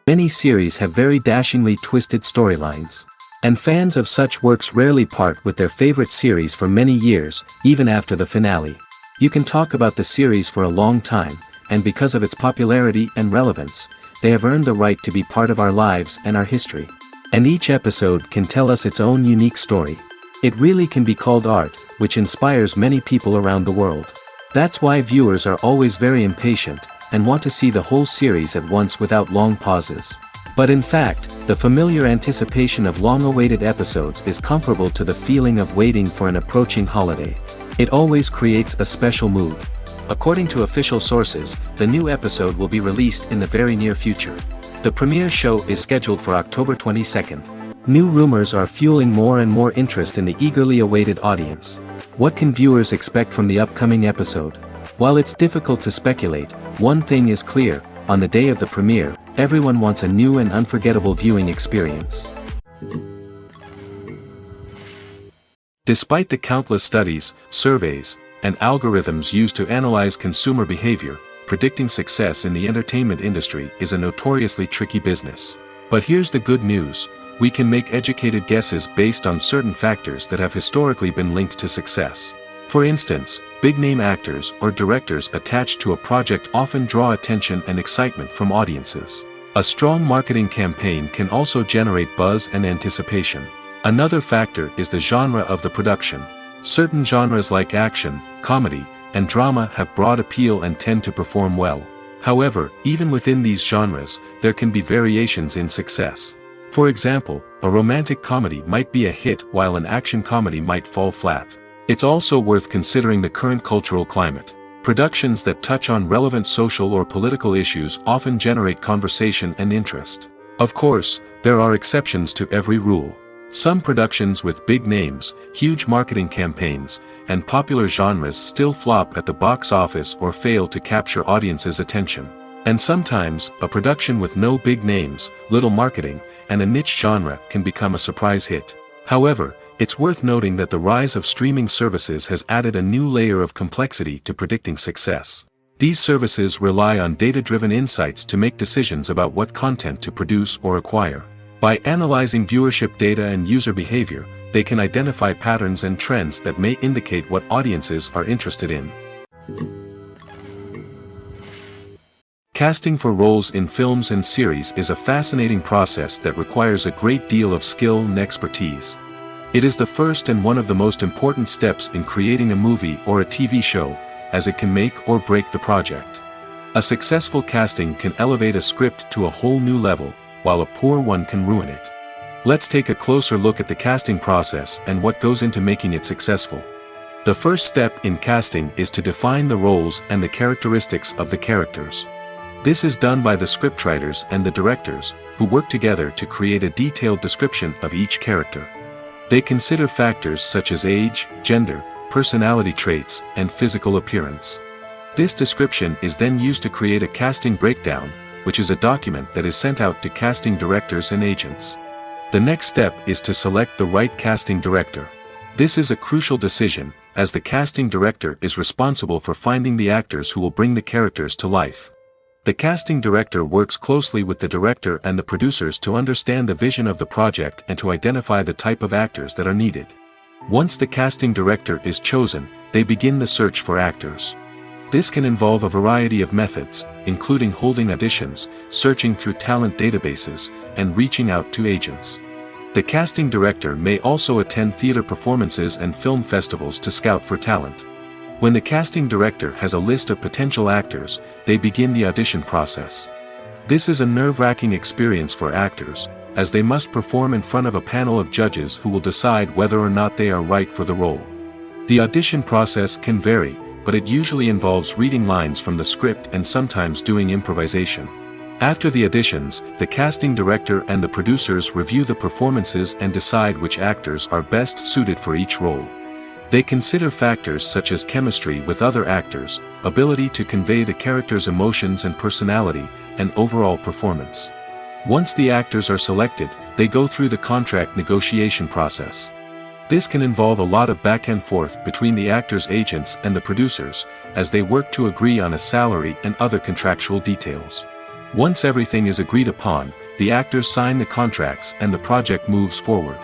Many series have very dashingly twisted storylines. And fans of such works rarely part with their favorite series for many years, even after the finale. You can talk about the series for a long time, and because of its popularity and relevance, they have earned the right to be part of our lives and our history. And each episode can tell us its own unique story. It really can be called art, which inspires many people around the world. That's why viewers are always very impatient, and want to see the whole series at once without long pauses. But in fact, the familiar anticipation of long-awaited episodes is comparable to the feeling of waiting for an approaching holiday. It always creates a special mood. According to official sources, the new episode will be released in the very near future. The premiere show is scheduled for October 22nd. New rumors are fueling more and more interest in the eagerly awaited audience. What can viewers expect from the upcoming episode? While it's difficult to speculate, one thing is clear: on the day of the premiere, everyone wants a new and unforgettable viewing experience. Despite the countless studies, surveys, and algorithms used to analyze consumer behavior, predicting success in the entertainment industry is a notoriously tricky business. But here's the good news: we can make educated guesses based on certain factors that have historically been linked to success. For instance, big-name actors or directors attached to a project often draw attention and excitement from audiences. A strong marketing campaign can also generate buzz and anticipation. Another factor is the genre of the production. Certain genres like action, comedy, and drama have broad appeal and tend to perform well. However, even within these genres, there can be variations in success. For example, a romantic comedy might be a hit while an action comedy might fall flat. It's also worth considering the current cultural climate. Productions that touch on relevant social or political issues often generate conversation and interest. Of course, there are exceptions to every rule. Some productions with big names, huge marketing campaigns, and popular genres still flop at the box office or fail to capture audiences' attention. And sometimes, a production with no big names, little marketing, and a niche genre can become a surprise hit. However, it's worth noting that the rise of streaming services has added a new layer of complexity to predicting success. These services rely on data-driven insights to make decisions about what content to produce or acquire. By analyzing viewership data and user behavior, they can identify patterns and trends that may indicate what audiences are interested in. Casting for roles in films and series is a fascinating process that requires a great deal of skill and expertise. It is the first and one of the most important steps in creating a movie or a TV show, as it can make or break the project. A successful casting can elevate a script to a whole new level, while a poor one can ruin it. Let's take a closer look at the casting process and what goes into making it successful. The first step in casting is to define the roles and the characteristics of the characters. This is done by the scriptwriters and the directors, who work together to create a detailed description of each character. They consider factors such as age, gender, personality traits, and physical appearance. This description is then used to create a casting breakdown, which is a document that is sent out to casting directors and agents. The next step is to select the right casting director. This is a crucial decision, as the casting director is responsible for finding the actors who will bring the characters to life. The casting director works closely with the director and the producers to understand the vision of the project and to identify the type of actors that are needed. Once the casting director is chosen, they begin the search for actors. This can involve a variety of methods, including holding auditions, searching through talent databases, and reaching out to agents. The casting director may also attend theater performances and film festivals to scout for talent. When the casting director has a list of potential actors, they begin the audition process. This is a nerve-wracking experience for actors, as they must perform in front of a panel of judges who will decide whether or not they are right for the role. The audition process can vary, but it usually involves reading lines from the script and sometimes doing improvisation. After the auditions, the casting director and the producers review the performances and decide which actors are best suited for each role. They consider factors such as chemistry with other actors, ability to convey the character's emotions and personality, and overall performance. Once the actors are selected, they go through the contract negotiation process. This can involve a lot of back and forth between the actors' agents and the producers, as they work to agree on a salary and other contractual details. Once everything is agreed upon, the actors sign the contracts and the project moves forward.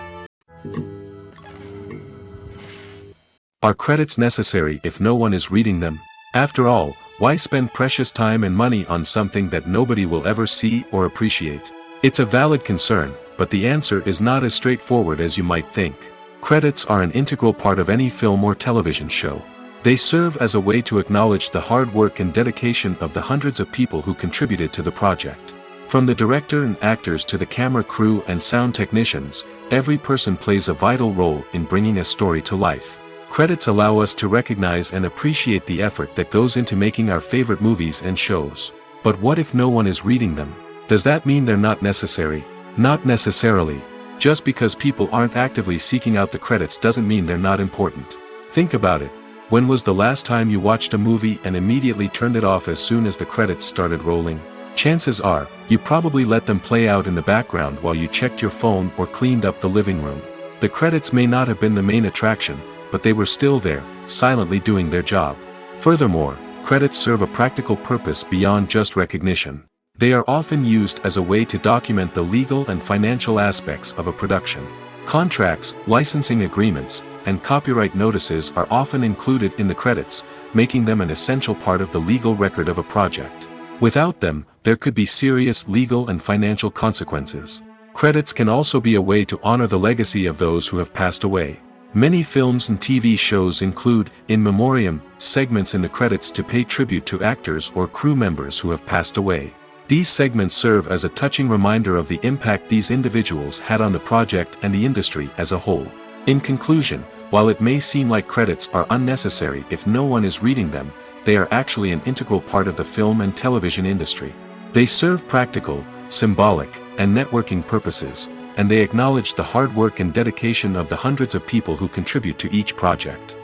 Are credits necessary if no one is reading them? After all, why spend precious time and money on something that nobody will ever see or appreciate? It's a valid concern, but the answer is not as straightforward as you might think. Credits are an integral part of any film or television show. They serve as a way to acknowledge the hard work and dedication of the hundreds of people who contributed to the project. From the director and actors to the camera crew and sound technicians, every person plays a vital role in bringing a story to life. Credits allow us to recognize and appreciate the effort that goes into making our favorite movies and shows. But what if no one is reading them? Does that mean they're not necessary? Not necessarily. Just because people aren't actively seeking out the credits doesn't mean they're not important. Think about it. When was the last time you watched a movie and immediately turned it off as soon as the credits started rolling? Chances are, you probably let them play out in the background while you checked your phone or cleaned up the living room. The credits may not have been the main attraction, but they were still there, silently doing their job. Furthermore, credits serve a practical purpose beyond just recognition. They are often used as a way to document the legal and financial aspects of a production. Contracts, licensing agreements, and copyright notices are often included in the credits, making them an essential part of the legal record of a project. Without them, there could be serious legal and financial consequences. Credits can also be a way to honor the legacy of those who have passed away. Many films and TV shows include, in memoriam, segments in the credits to pay tribute to actors or crew members who have passed away. These segments serve as a touching reminder of the impact these individuals had on the project and the industry as a whole. In conclusion, while it may seem like credits are unnecessary if no one is reading them, they are actually an integral part of the film and television industry. They serve practical, symbolic, and networking purposes, and they acknowledge the hard work and dedication of the hundreds of people who contribute to each project.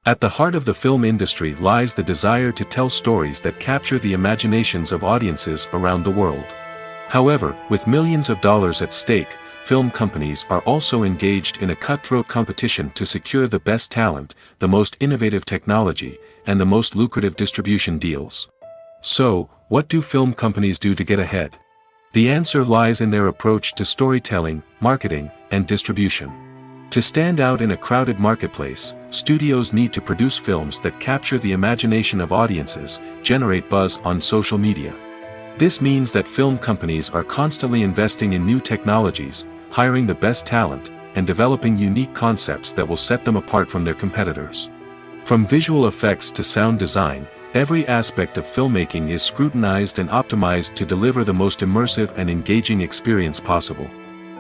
At the heart of the film industry lies the desire to tell stories that capture the imaginations of audiences around the world. However, with millions of dollars at stake, film companies are also engaged in a cutthroat competition to secure the best talent, the most innovative technology, and the most lucrative distribution deals. So, what do film companies do to get ahead? The answer lies in their approach to storytelling, marketing, and distribution. To stand out in a crowded marketplace, studios need to produce films that capture the imagination of audiences, generate buzz on social media. This means that film companies are constantly investing in new technologies, hiring the best talent, and developing unique concepts that will set them apart from their competitors. From visual effects to sound design, every aspect of filmmaking is scrutinized and optimized to deliver the most immersive and engaging experience possible.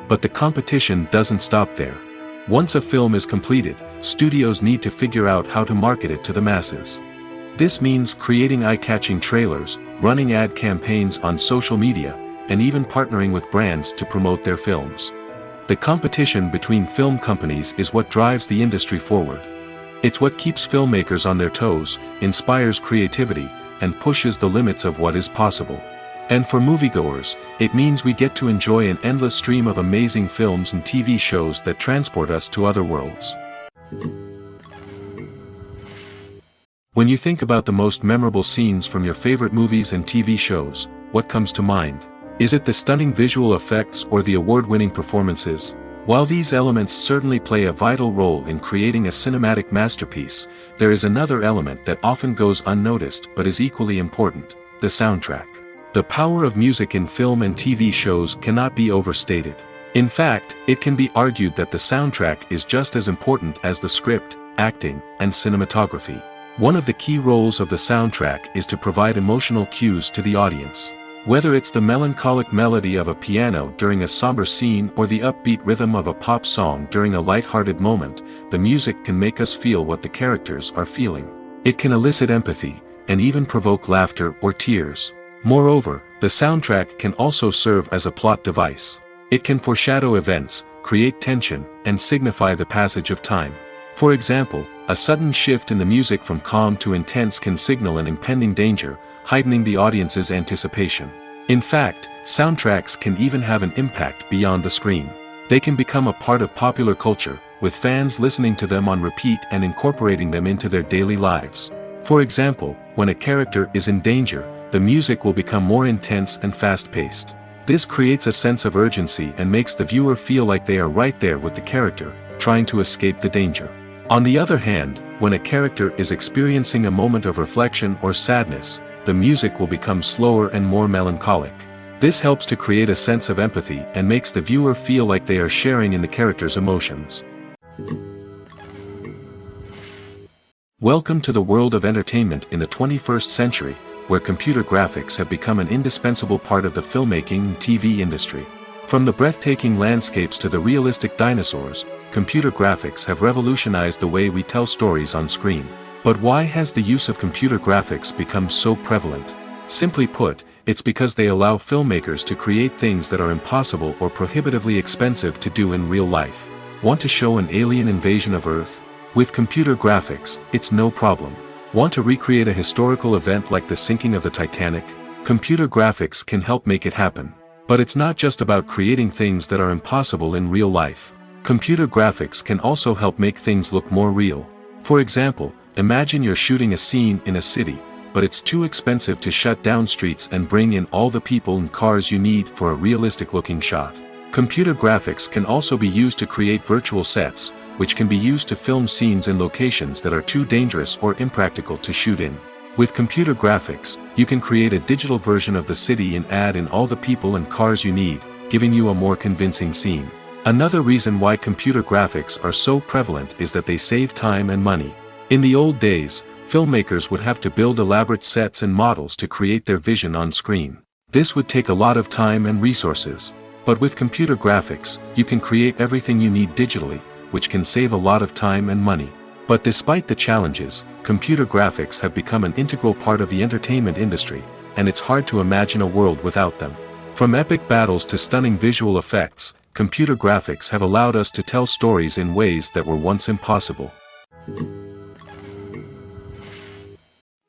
But the competition doesn't stop there. Once a film is completed, studios need to figure out how to market it to the masses. This means creating eye-catching trailers, running ad campaigns on social media, and even partnering with brands to promote their films. The competition between film companies is what drives the industry forward. It's what keeps filmmakers on their toes, inspires creativity, and pushes the limits of what is possible. And for moviegoers, it means we get to enjoy an endless stream of amazing films and TV shows that transport us to other worlds. When you think about the most memorable scenes from your favorite movies and TV shows, what comes to mind? Is it the stunning visual effects or the award-winning performances? While these elements certainly play a vital role in creating a cinematic masterpiece, there is another element that often goes unnoticed but is equally important: the soundtrack. The power of music in film and TV shows cannot be overstated. In fact, it can be argued that the soundtrack is just as important as the script, acting, and cinematography. One of the key roles of the soundtrack is to provide emotional cues to the audience. Whether it's the melancholic melody of a piano during a somber scene or the upbeat rhythm of a pop song during a light-hearted moment, the music can make us feel what the characters are feeling. It can elicit empathy, and even provoke laughter or tears. Moreover, the soundtrack can also serve as a plot device. It can foreshadow events, create tension, and signify the passage of time. For example, a sudden shift in the music from calm to intense can signal an impending danger, heightening the audience's anticipation. In fact, soundtracks can even have an impact beyond the screen. They can become a part of popular culture, with fans listening to them on repeat and incorporating them into their daily lives. For example, when a character is in danger, the music will become more intense and fast-paced. This creates a sense of urgency and makes the viewer feel like they are right there with the character, trying to escape the danger. On the other hand, when a character is experiencing a moment of reflection or sadness, the music will become slower and more melancholic. This helps to create a sense of empathy and makes the viewer feel like they are sharing in the character's emotions. Welcome to the world of entertainment in the 21st century, where computer graphics have become an indispensable part of the filmmaking and TV industry. From the breathtaking landscapes to the realistic dinosaurs, computer graphics have revolutionized the way we tell stories on screen. But why has the use of computer graphics become so prevalent? Simply put, it's because they allow filmmakers to create things that are impossible or prohibitively expensive to do in real life. Want to show an alien invasion of Earth? With computer graphics, it's no problem. Want to recreate a historical event like the sinking of the Titanic? Computer graphics can help make it happen. But it's not just about creating things that are impossible in real life. Computer graphics can also help make things look more real. For example, imagine you're shooting a scene in a city, but it's too expensive to shut down streets and bring in all the people and cars you need for a realistic-looking shot. Computer graphics can also be used to create virtual sets, which can be used to film scenes in locations that are too dangerous or impractical to shoot in. With computer graphics, you can create a digital version of the city and add in all the people and cars you need, giving you a more convincing scene. Another reason why computer graphics are so prevalent is that they save time and money. In the old days, filmmakers would have to build elaborate sets and models to create their vision on screen. This would take a lot of time and resources. But with computer graphics, you can create everything you need digitally, which can save a lot of time and money. But despite the challenges, computer graphics have become an integral part of the entertainment industry, and it's hard to imagine a world without them. From epic battles to stunning visual effects, computer graphics have allowed us to tell stories in ways that were once impossible.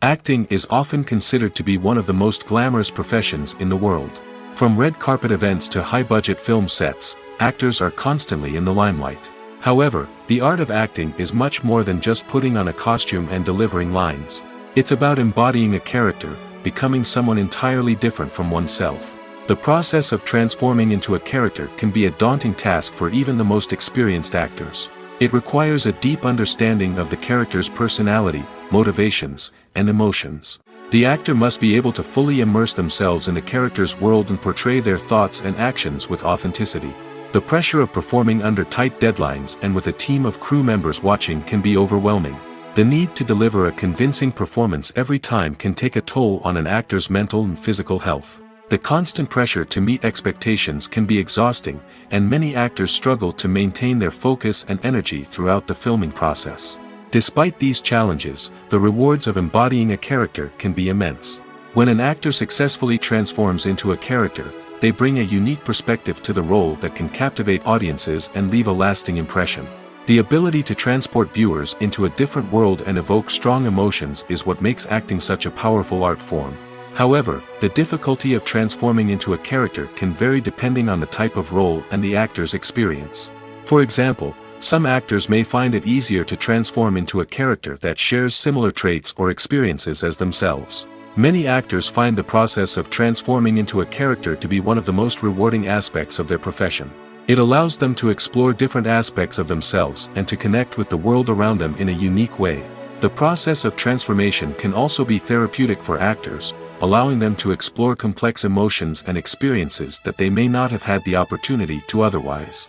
Acting is often considered to be one of the most glamorous professions in the world. From red carpet events to high-budget film sets, actors are constantly in the limelight. However, the art of acting is much more than just putting on a costume and delivering lines. It's about embodying a character, becoming someone entirely different from oneself. The process of transforming into a character can be a daunting task for even the most experienced actors. It requires a deep understanding of the character's personality, motivations, and emotions. The actor must be able to fully immerse themselves in the character's world and portray their thoughts and actions with authenticity. The pressure of performing under tight deadlines and with a team of crew members watching can be overwhelming. The need to deliver a convincing performance every time can take a toll on an actor's mental and physical health. The constant pressure to meet expectations can be exhausting, and many actors struggle to maintain their focus and energy throughout the filming process. Despite these challenges, the rewards of embodying a character can be immense. When an actor successfully transforms into a character, they bring a unique perspective to the role that can captivate audiences and leave a lasting impression. The ability to transport viewers into a different world and evoke strong emotions is what makes acting such a powerful art form. However, the difficulty of transforming into a character can vary depending on the type of role and the actor's experience. For example, some actors may find it easier to transform into a character that shares similar traits or experiences as themselves. Many actors find the process of transforming into a character to be one of the most rewarding aspects of their profession. It allows them to explore different aspects of themselves and to connect with the world around them in a unique way. The process of transformation can also be therapeutic for actors, allowing them to explore complex emotions and experiences that they may not have had the opportunity to otherwise.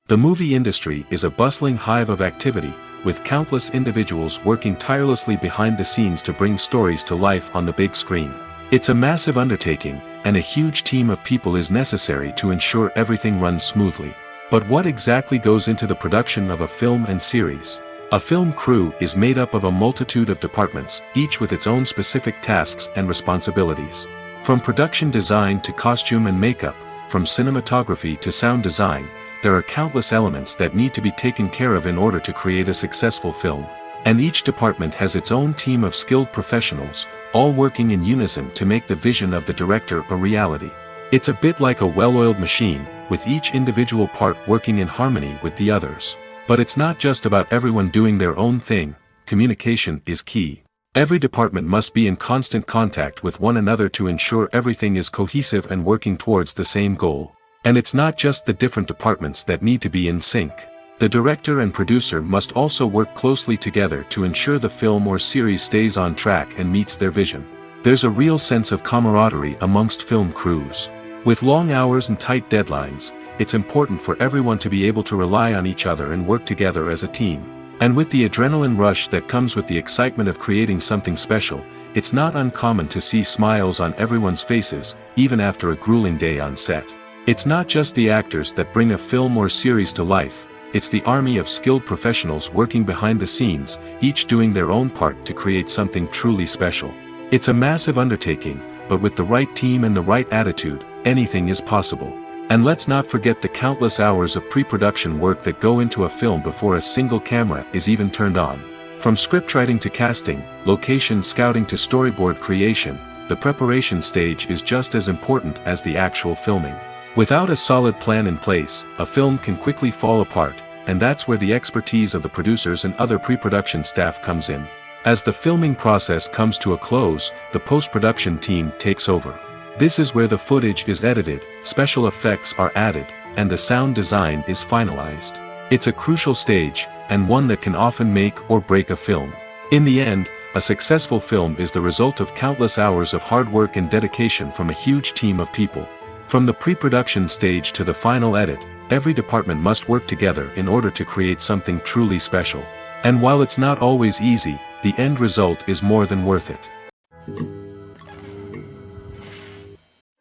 The movie industry is a bustling hive of activity, with countless individuals working tirelessly behind the scenes to bring stories to life on the big screen. It's a massive undertaking, and a huge team of people is necessary to ensure everything runs smoothly. But what exactly goes into the production of a film and series? A film crew is made up of a multitude of departments, each with its own specific tasks and responsibilities. From production design to costume and makeup, from cinematography to sound design, there are countless elements that need to be taken care of in order to create a successful film. And each department has its own team of skilled professionals, all working in unison to make the vision of the director a reality. It's a bit like a well-oiled machine, with each individual part working in harmony with the others. But it's not just about everyone doing their own thing, communication is key. Every department must be in constant contact with one another to ensure everything is cohesive and working towards the same goal. And it's not just the different departments that need to be in sync. The director and producer must also work closely together to ensure the film or series stays on track and meets their vision. There's a real sense of camaraderie amongst film crews. With long hours and tight deadlines, it's important for everyone to be able to rely on each other and work together as a team. And with the adrenaline rush that comes with the excitement of creating something special, it's not uncommon to see smiles on everyone's faces, even after a grueling day on set. It's not just the actors that bring a film or series to life, it's the army of skilled professionals working behind the scenes, each doing their own part to create something truly special. It's a massive undertaking, but with the right team and the right attitude, anything is possible. And let's not forget the countless hours of pre-production work that go into a film before a single camera is even turned on. From scriptwriting to casting, location scouting to storyboard creation, the preparation stage is just as important as the actual filming. Without a solid plan in place, a film can quickly fall apart, and that's where the expertise of the producers and other pre-production staff comes in. As the filming process comes to a close, the post-production team takes over. This is where the footage is edited, special effects are added, and the sound design is finalized. It's a crucial stage, and one that can often make or break a film. In the end, a successful film is the result of countless hours of hard work and dedication from a huge team of people. From the pre-production stage to the final edit, every department must work together in order to create something truly special. And while it's not always easy, the end result is more than worth it.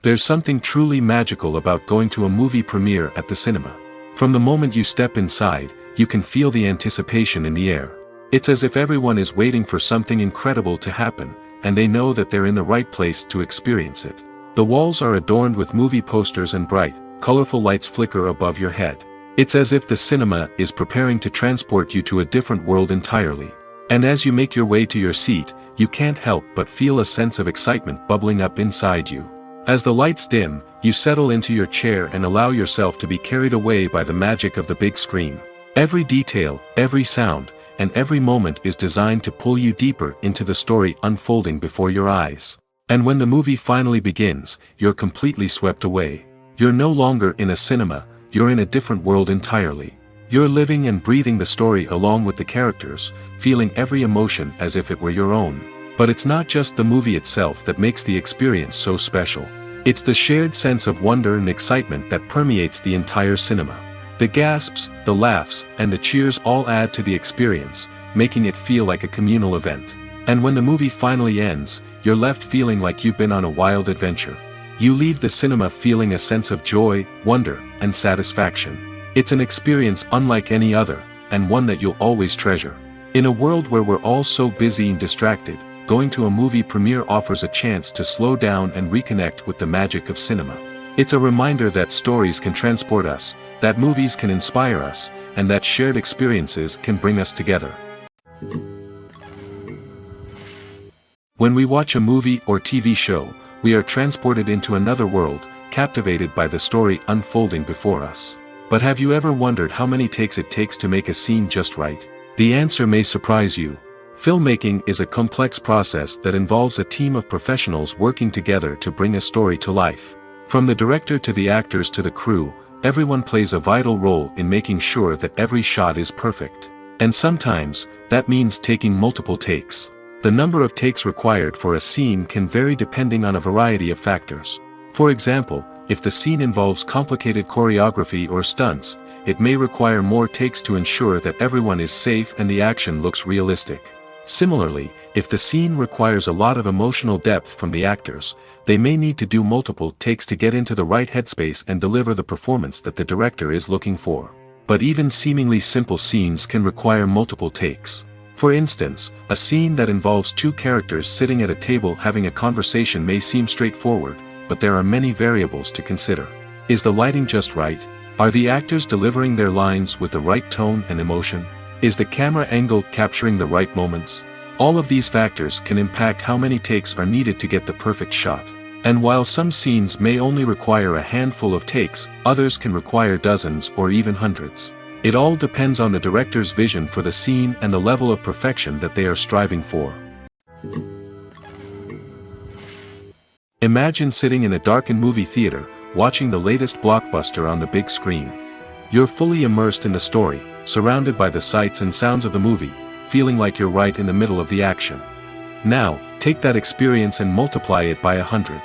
There's something truly magical about going to a movie premiere at the cinema. From the moment you step inside, you can feel the anticipation in the air. It's as if everyone is waiting for something incredible to happen, and they know that they're in the right place to experience it. The walls are adorned with movie posters and bright, colorful lights flicker above your head. It's as if the cinema is preparing to transport you to a different world entirely. And as you make your way to your seat, you can't help but feel a sense of excitement bubbling up inside you. As the lights dim, you settle into your chair and allow yourself to be carried away by the magic of the big screen. Every detail, every sound, and every moment is designed to pull you deeper into the story unfolding before your eyes. And when the movie finally begins, you're completely swept away. You're no longer in a cinema, you're in a different world entirely. You're living and breathing the story along with the characters, feeling every emotion as if it were your own. But it's not just the movie itself that makes the experience so special. It's the shared sense of wonder and excitement that permeates the entire cinema. The gasps, the laughs, and the cheers all add to the experience, making it feel like a communal event. And when the movie finally ends, you're left feeling like you've been on a wild adventure. You leave the cinema feeling a sense of joy, wonder, and satisfaction. It's an experience unlike any other, and one that you'll always treasure. In a world where we're all so busy and distracted, going to a movie premiere offers a chance to slow down and reconnect with the magic of cinema. It's a reminder that stories can transport us, that movies can inspire us, and that shared experiences can bring us together. When we watch a movie or TV show, we are transported into another world, captivated by the story unfolding before us. But have you ever wondered how many takes it takes to make a scene just right? The answer may surprise you. Filmmaking is a complex process that involves a team of professionals working together to bring a story to life. From the director to the actors to the crew, everyone plays a vital role in making sure that every shot is perfect. And sometimes, that means taking multiple takes. The number of takes required for a scene can vary depending on a variety of factors. For example, if the scene involves complicated choreography or stunts, it may require more takes to ensure that everyone is safe and the action looks realistic. Similarly, if the scene requires a lot of emotional depth from the actors, they may need to do multiple takes to get into the right headspace and deliver the performance that the director is looking for. But even seemingly simple scenes can require multiple takes. For instance, a scene that involves two characters sitting at a table having a conversation may seem straightforward, but there are many variables to consider. Is the lighting just right? Are the actors delivering their lines with the right tone and emotion? Is the camera angle capturing the right moments? All of these factors can impact how many takes are needed to get the perfect shot. And while some scenes may only require a handful of takes, others can require dozens or even hundreds. It all depends on the director's vision for the scene and the level of perfection that they are striving for. Imagine sitting in a darkened movie theater, watching the latest blockbuster on the big screen. You're fully immersed in the story, surrounded by the sights and sounds of the movie, feeling like you're right in the middle of the action. Now, take that experience and multiply it by 100.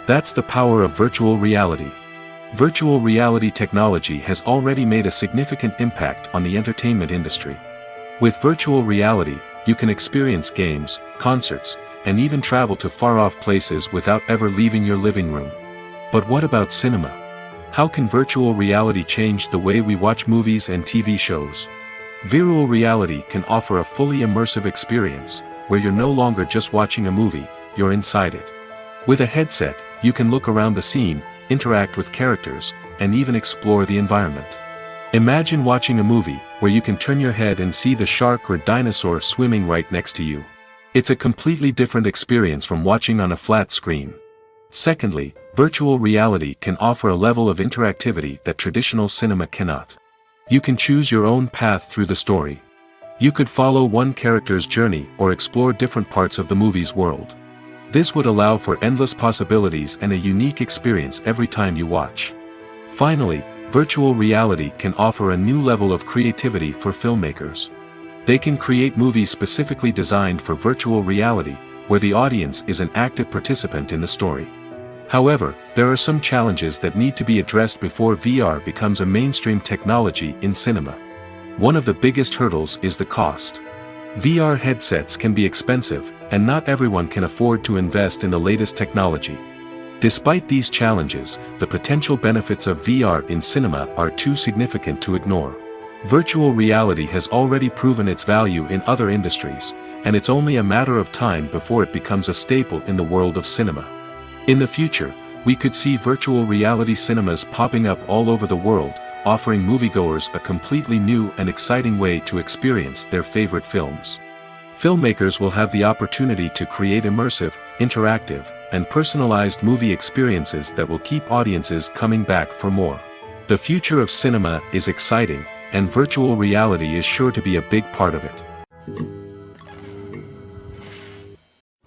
That's the power of virtual reality. Virtual reality technology has already made a significant impact on the entertainment industry. With virtual reality, you can experience games, concerts, and even travel to far-off places without ever leaving your living room. But what about cinema? How can virtual reality change the way we watch movies and TV shows? Virtual reality can offer a fully immersive experience, where you're no longer just watching a movie, you're inside it. With a headset, you can look around the scene, interact with characters, and even explore the environment. Imagine watching a movie, where you can turn your head and see the shark or dinosaur swimming right next to you. It's a completely different experience from watching on a flat screen. Secondly, virtual reality can offer a level of interactivity that traditional cinema cannot. You can choose your own path through the story. You could follow one character's journey or explore different parts of the movie's world. This would allow for endless possibilities and a unique experience every time you watch. Finally, virtual reality can offer a new level of creativity for filmmakers. They can create movies specifically designed for virtual reality, where the audience is an active participant in the story. However, there are some challenges that need to be addressed before VR becomes a mainstream technology in cinema. One of the biggest hurdles is the cost. VR headsets can be expensive, and not everyone can afford to invest in the latest technology. Despite these challenges, the potential benefits of VR in cinema are too significant to ignore. Virtual reality has already proven its value in other industries, and it's only a matter of time before it becomes a staple in the world of cinema. In the future, we could see virtual reality cinemas popping up all over the world, offering moviegoers a completely new and exciting way to experience their favorite films. Filmmakers will have the opportunity to create immersive, interactive, and personalized movie experiences that will keep audiences coming back for more. The future of cinema is exciting, and virtual reality is sure to be a big part of it.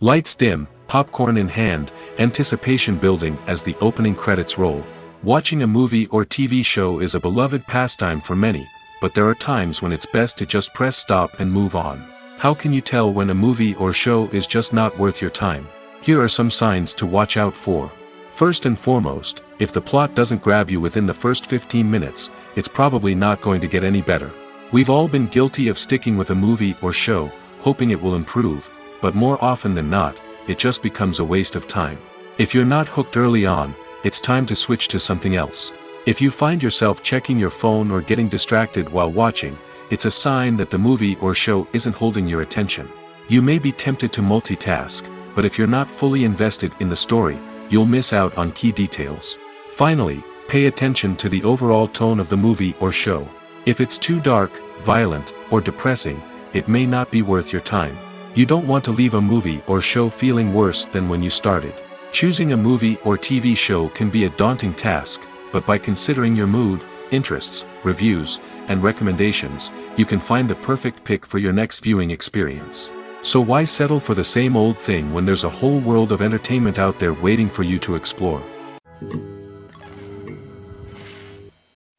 Lights dim, popcorn in hand, anticipation building as the opening credits roll. Watching a movie or TV show is a beloved pastime for many, but there are times when it's best to just press stop and move on. How can you tell when a movie or show is just not worth your time? Here are some signs to watch out for. First and foremost, if the plot doesn't grab you within the first 15 minutes, it's probably not going to get any better. We've all been guilty of sticking with a movie or show, hoping it will improve, but more often than not, it just becomes a waste of time. If you're not hooked early on, it's time to switch to something else. If you find yourself checking your phone or getting distracted while watching, it's a sign that the movie or show isn't holding your attention. You may be tempted to multitask, but if you're not fully invested in the story, you'll miss out on key details. Finally, pay attention to the overall tone of the movie or show. If it's too dark, violent, or depressing, it may not be worth your time. You don't want to leave a movie or show feeling worse than when you started. Choosing a movie or TV show can be a daunting task, but by considering your mood, interests, reviews, and recommendations, you can find the perfect pick for your next viewing experience. So why settle for the same old thing when there's a whole world of entertainment out there waiting for you to explore?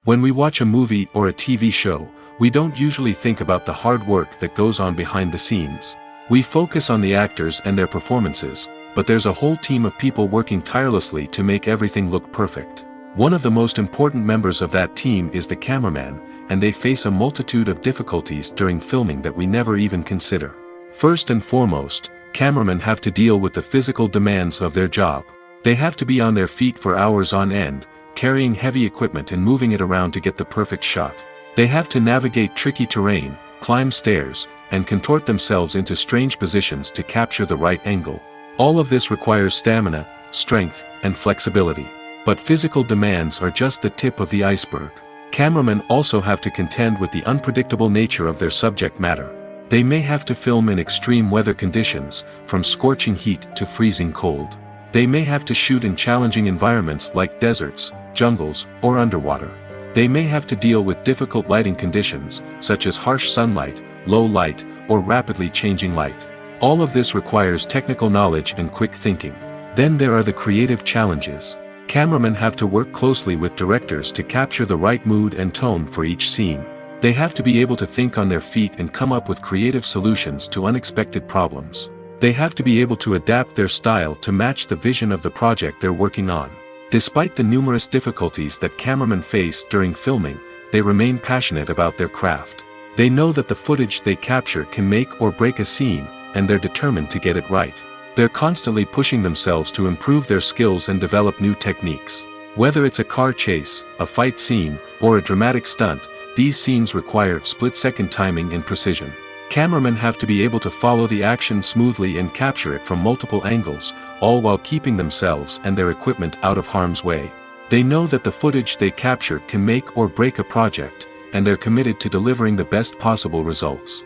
When we watch a movie or a TV show, we don't usually think about the hard work that goes on behind the scenes. We focus on the actors and their performances, but there's a whole team of people working tirelessly to make everything look perfect. One of the most important members of that team is the cameraman, and they face a multitude of difficulties during filming that we never even consider. First and foremost, cameramen have to deal with the physical demands of their job. They have to be on their feet for hours on end, carrying heavy equipment and moving it around to get the perfect shot. They have to navigate tricky terrain, climb stairs, and contort themselves into strange positions to capture the right angle. All of this requires stamina, strength, and flexibility. But physical demands are just the tip of the iceberg. Cameramen also have to contend with the unpredictable nature of their subject matter. They may have to film in extreme weather conditions, from scorching heat to freezing cold. They may have to shoot in challenging environments like deserts, jungles, or underwater. They may have to deal with difficult lighting conditions, such as harsh sunlight, low light, or rapidly changing light. All of this requires technical knowledge and quick thinking. Then there are the creative challenges. Cameramen have to work closely with directors to capture the right mood and tone for each scene. They have to be able to think on their feet and come up with creative solutions to unexpected problems. They have to be able to adapt their style to match the vision of the project they're working on. Despite the numerous difficulties that cameramen face during filming, they remain passionate about their craft. They know that the footage they capture can make or break a scene, and they're determined to get it right. They're constantly pushing themselves to improve their skills and develop new techniques. Whether it's a car chase, a fight scene, or a dramatic stunt, these scenes require split-second timing and precision. Cameramen have to be able to follow the action smoothly and capture it from multiple angles, all while keeping themselves and their equipment out of harm's way. They know that the footage they capture can make or break a project, and they're committed to delivering the best possible results.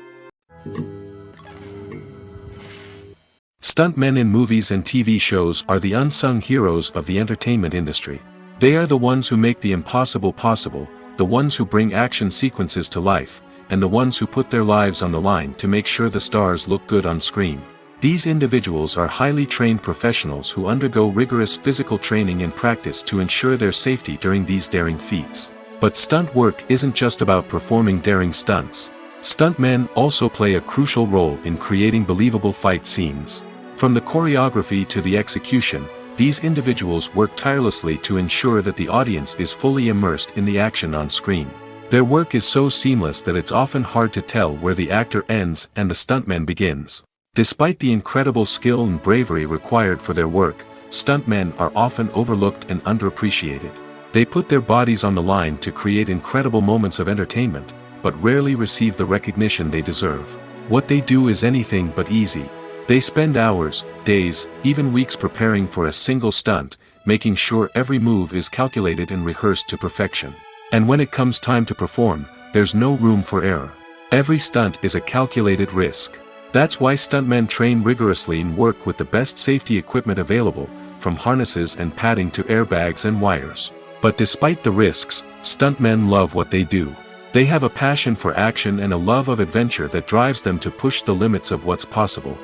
Stuntmen in movies and TV shows are the unsung heroes of the entertainment industry. They are the ones who make the impossible possible, the ones who bring action sequences to life, and the ones who put their lives on the line to make sure the stars look good on screen. These individuals are highly trained professionals who undergo rigorous physical training and practice to ensure their safety during these daring feats. But stunt work isn't just about performing daring stunts. Stuntmen also play a crucial role in creating believable fight scenes. From the choreography to the execution, these individuals work tirelessly to ensure that the audience is fully immersed in the action on screen. Their work is so seamless that it's often hard to tell where the actor ends and the stuntman begins. Despite the incredible skill and bravery required for their work, stuntmen are often overlooked and underappreciated. They put their bodies on the line to create incredible moments of entertainment, but rarely receive the recognition they deserve. What they do is anything but easy. They spend hours, days, even weeks preparing for a single stunt, making sure every move is calculated and rehearsed to perfection. And when it comes time to perform, there's no room for error. Every stunt is a calculated risk. That's why stuntmen train rigorously and work with the best safety equipment available, from harnesses and padding to airbags and wires. But despite the risks, stuntmen love what they do. They have a passion for action and a love of adventure that drives them to push the limits of what's possible.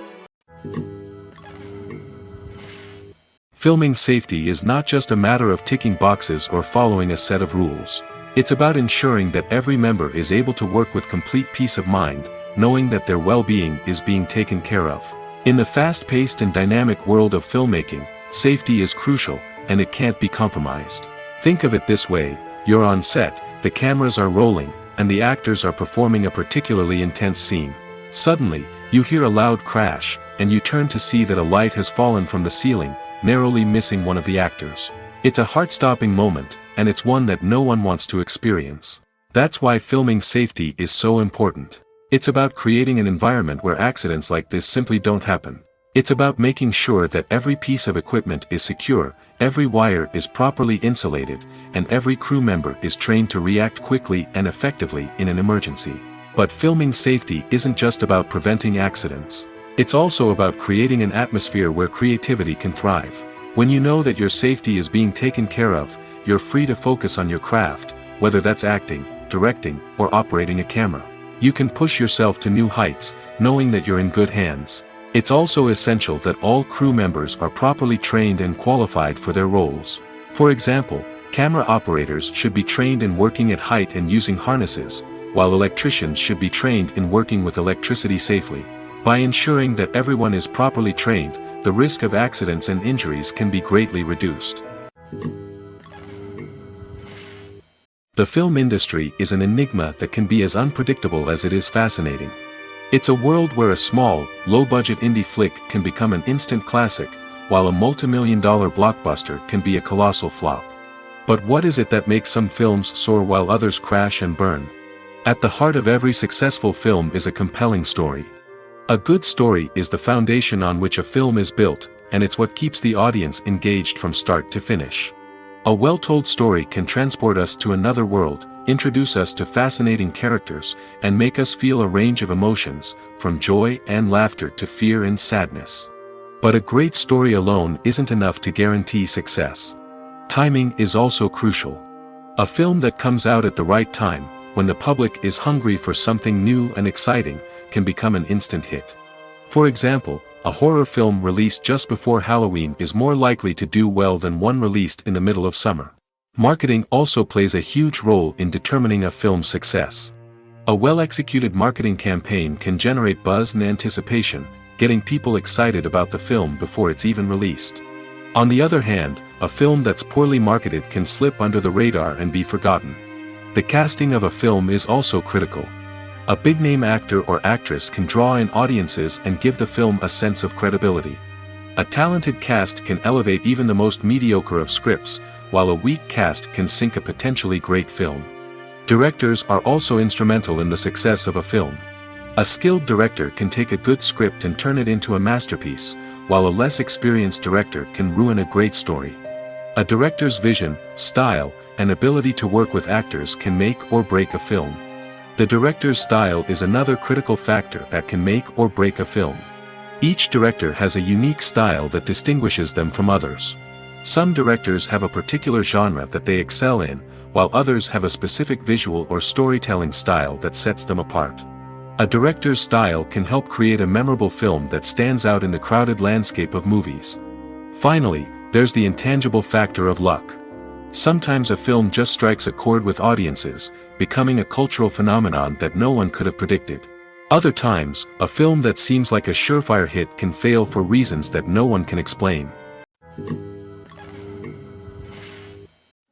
Filming safety is not just a matter of ticking boxes or following a set of rules. It's about ensuring that every member is able to work with complete peace of mind, knowing that their well-being is being taken care of. In the fast-paced and dynamic world of filmmaking, safety is crucial, and it can't be compromised. Think of it this way: you're on set, the cameras are rolling, and the actors are performing a particularly intense scene. Suddenly, you hear a loud crash, and you turn to see that a light has fallen from the ceiling, narrowly missing one of the actors. It's a heart-stopping moment, and it's one that no one wants to experience. That's why filming safety is so important. It's about creating an environment where accidents like this simply don't happen. It's about making sure that every piece of equipment is secure, every wire is properly insulated, and every crew member is trained to react quickly and effectively in an emergency. But filming safety isn't just about preventing accidents. It's also about creating an atmosphere where creativity can thrive. When you know that your safety is being taken care of, you're free to focus on your craft, whether that's acting, directing, or operating a camera. You can push yourself to new heights, knowing that you're in good hands. It's also essential that all crew members are properly trained and qualified for their roles. For example, camera operators should be trained in working at height and using harnesses, while electricians should be trained in working with electricity safely. By ensuring that everyone is properly trained, the risk of accidents and injuries can be greatly reduced. The film industry is an enigma that can be as unpredictable as it is fascinating. It's a world where a small, low-budget indie flick can become an instant classic, while a multi-million-dollar blockbuster can be a colossal flop. But what is it that makes some films soar while others crash and burn? At the heart of every successful film is a compelling story. A good story is the foundation on which a film is built, and it's what keeps the audience engaged from start to finish. A well-told story can transport us to another world, introduce us to fascinating characters, and make us feel a range of emotions, from joy and laughter to fear and sadness. But a great story alone isn't enough to guarantee success. Timing is also crucial. A film that comes out at the right time, when the public is hungry for something new and exciting, can become an instant hit. For example, a horror film released just before Halloween is more likely to do well than one released in the middle of summer. Marketing also plays a huge role in determining a film's success. A well-executed marketing campaign can generate buzz and anticipation, getting people excited about the film before it's even released. On the other hand, a film that's poorly marketed can slip under the radar and be forgotten. The casting of a film is also critical. A big-name actor or actress can draw in audiences and give the film a sense of credibility. A talented cast can elevate even the most mediocre of scripts, while a weak cast can sink a potentially great film. Directors are also instrumental in the success of a film. A skilled director can take a good script and turn it into a masterpiece, while a less experienced director can ruin a great story. A director's vision, style, and ability to work with actors can make or break a film. The director's style is another critical factor that can make or break a film. Each director has a unique style that distinguishes them from others. Some directors have a particular genre that they excel in, while others have a specific visual or storytelling style that sets them apart. A director's style can help create a memorable film that stands out in the crowded landscape of movies. Finally, there's the intangible factor of luck. Sometimes a film just strikes a chord with audiences, becoming a cultural phenomenon that no one could have predicted. Other times, a film that seems like a surefire hit can fail for reasons that no one can explain.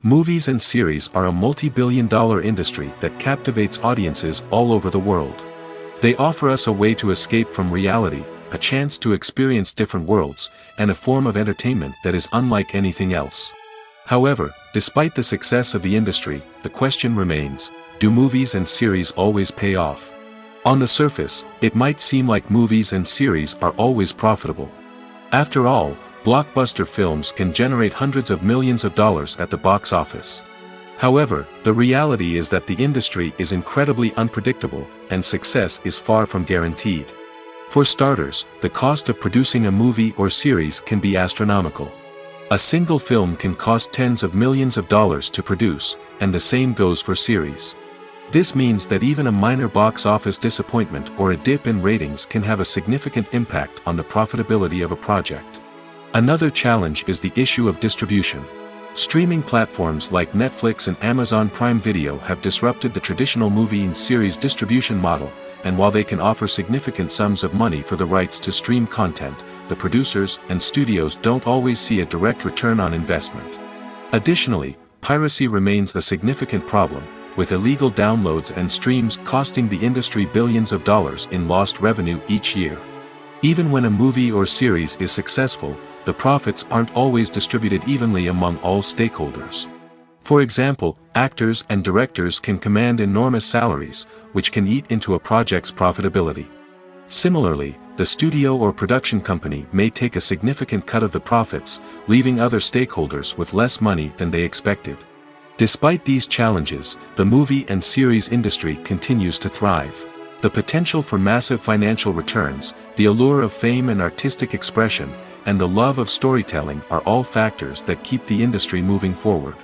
Movies and series are a multi-billion-dollar industry that captivates audiences all over the world. They offer us a way to escape from reality, a chance to experience different worlds, and a form of entertainment that is unlike anything else. However, despite the success of the industry, the question remains, do movies and series always pay off? On the surface, it might seem like movies and series are always profitable. After all, blockbuster films can generate hundreds of millions of dollars at the box office. However, the reality is that the industry is incredibly unpredictable, and success is far from guaranteed. For starters, the cost of producing a movie or series can be astronomical. A single film can cost tens of millions of dollars to produce, and the same goes for series. This means that even a minor box office disappointment or a dip in ratings can have a significant impact on the profitability of a project. Another challenge is the issue of distribution. Streaming platforms like Netflix and Amazon Prime Video have disrupted the traditional movie and series distribution model, and while they can offer significant sums of money for the rights to stream content, the producers and studios don't always see a direct return on investment. Additionally, piracy remains a significant problem, with illegal downloads and streams costing the industry billions of dollars in lost revenue each year. Even when a movie or series is successful, the profits aren't always distributed evenly among all stakeholders. For example, actors and directors can command enormous salaries, which can eat into a project's profitability. Similarly, the studio or production company may take a significant cut of the profits, leaving other stakeholders with less money than they expected. Despite these challenges, the movie and series industry continues to thrive. The potential for massive financial returns, the allure of fame and artistic expression, and the love of storytelling are all factors that keep the industry moving forward.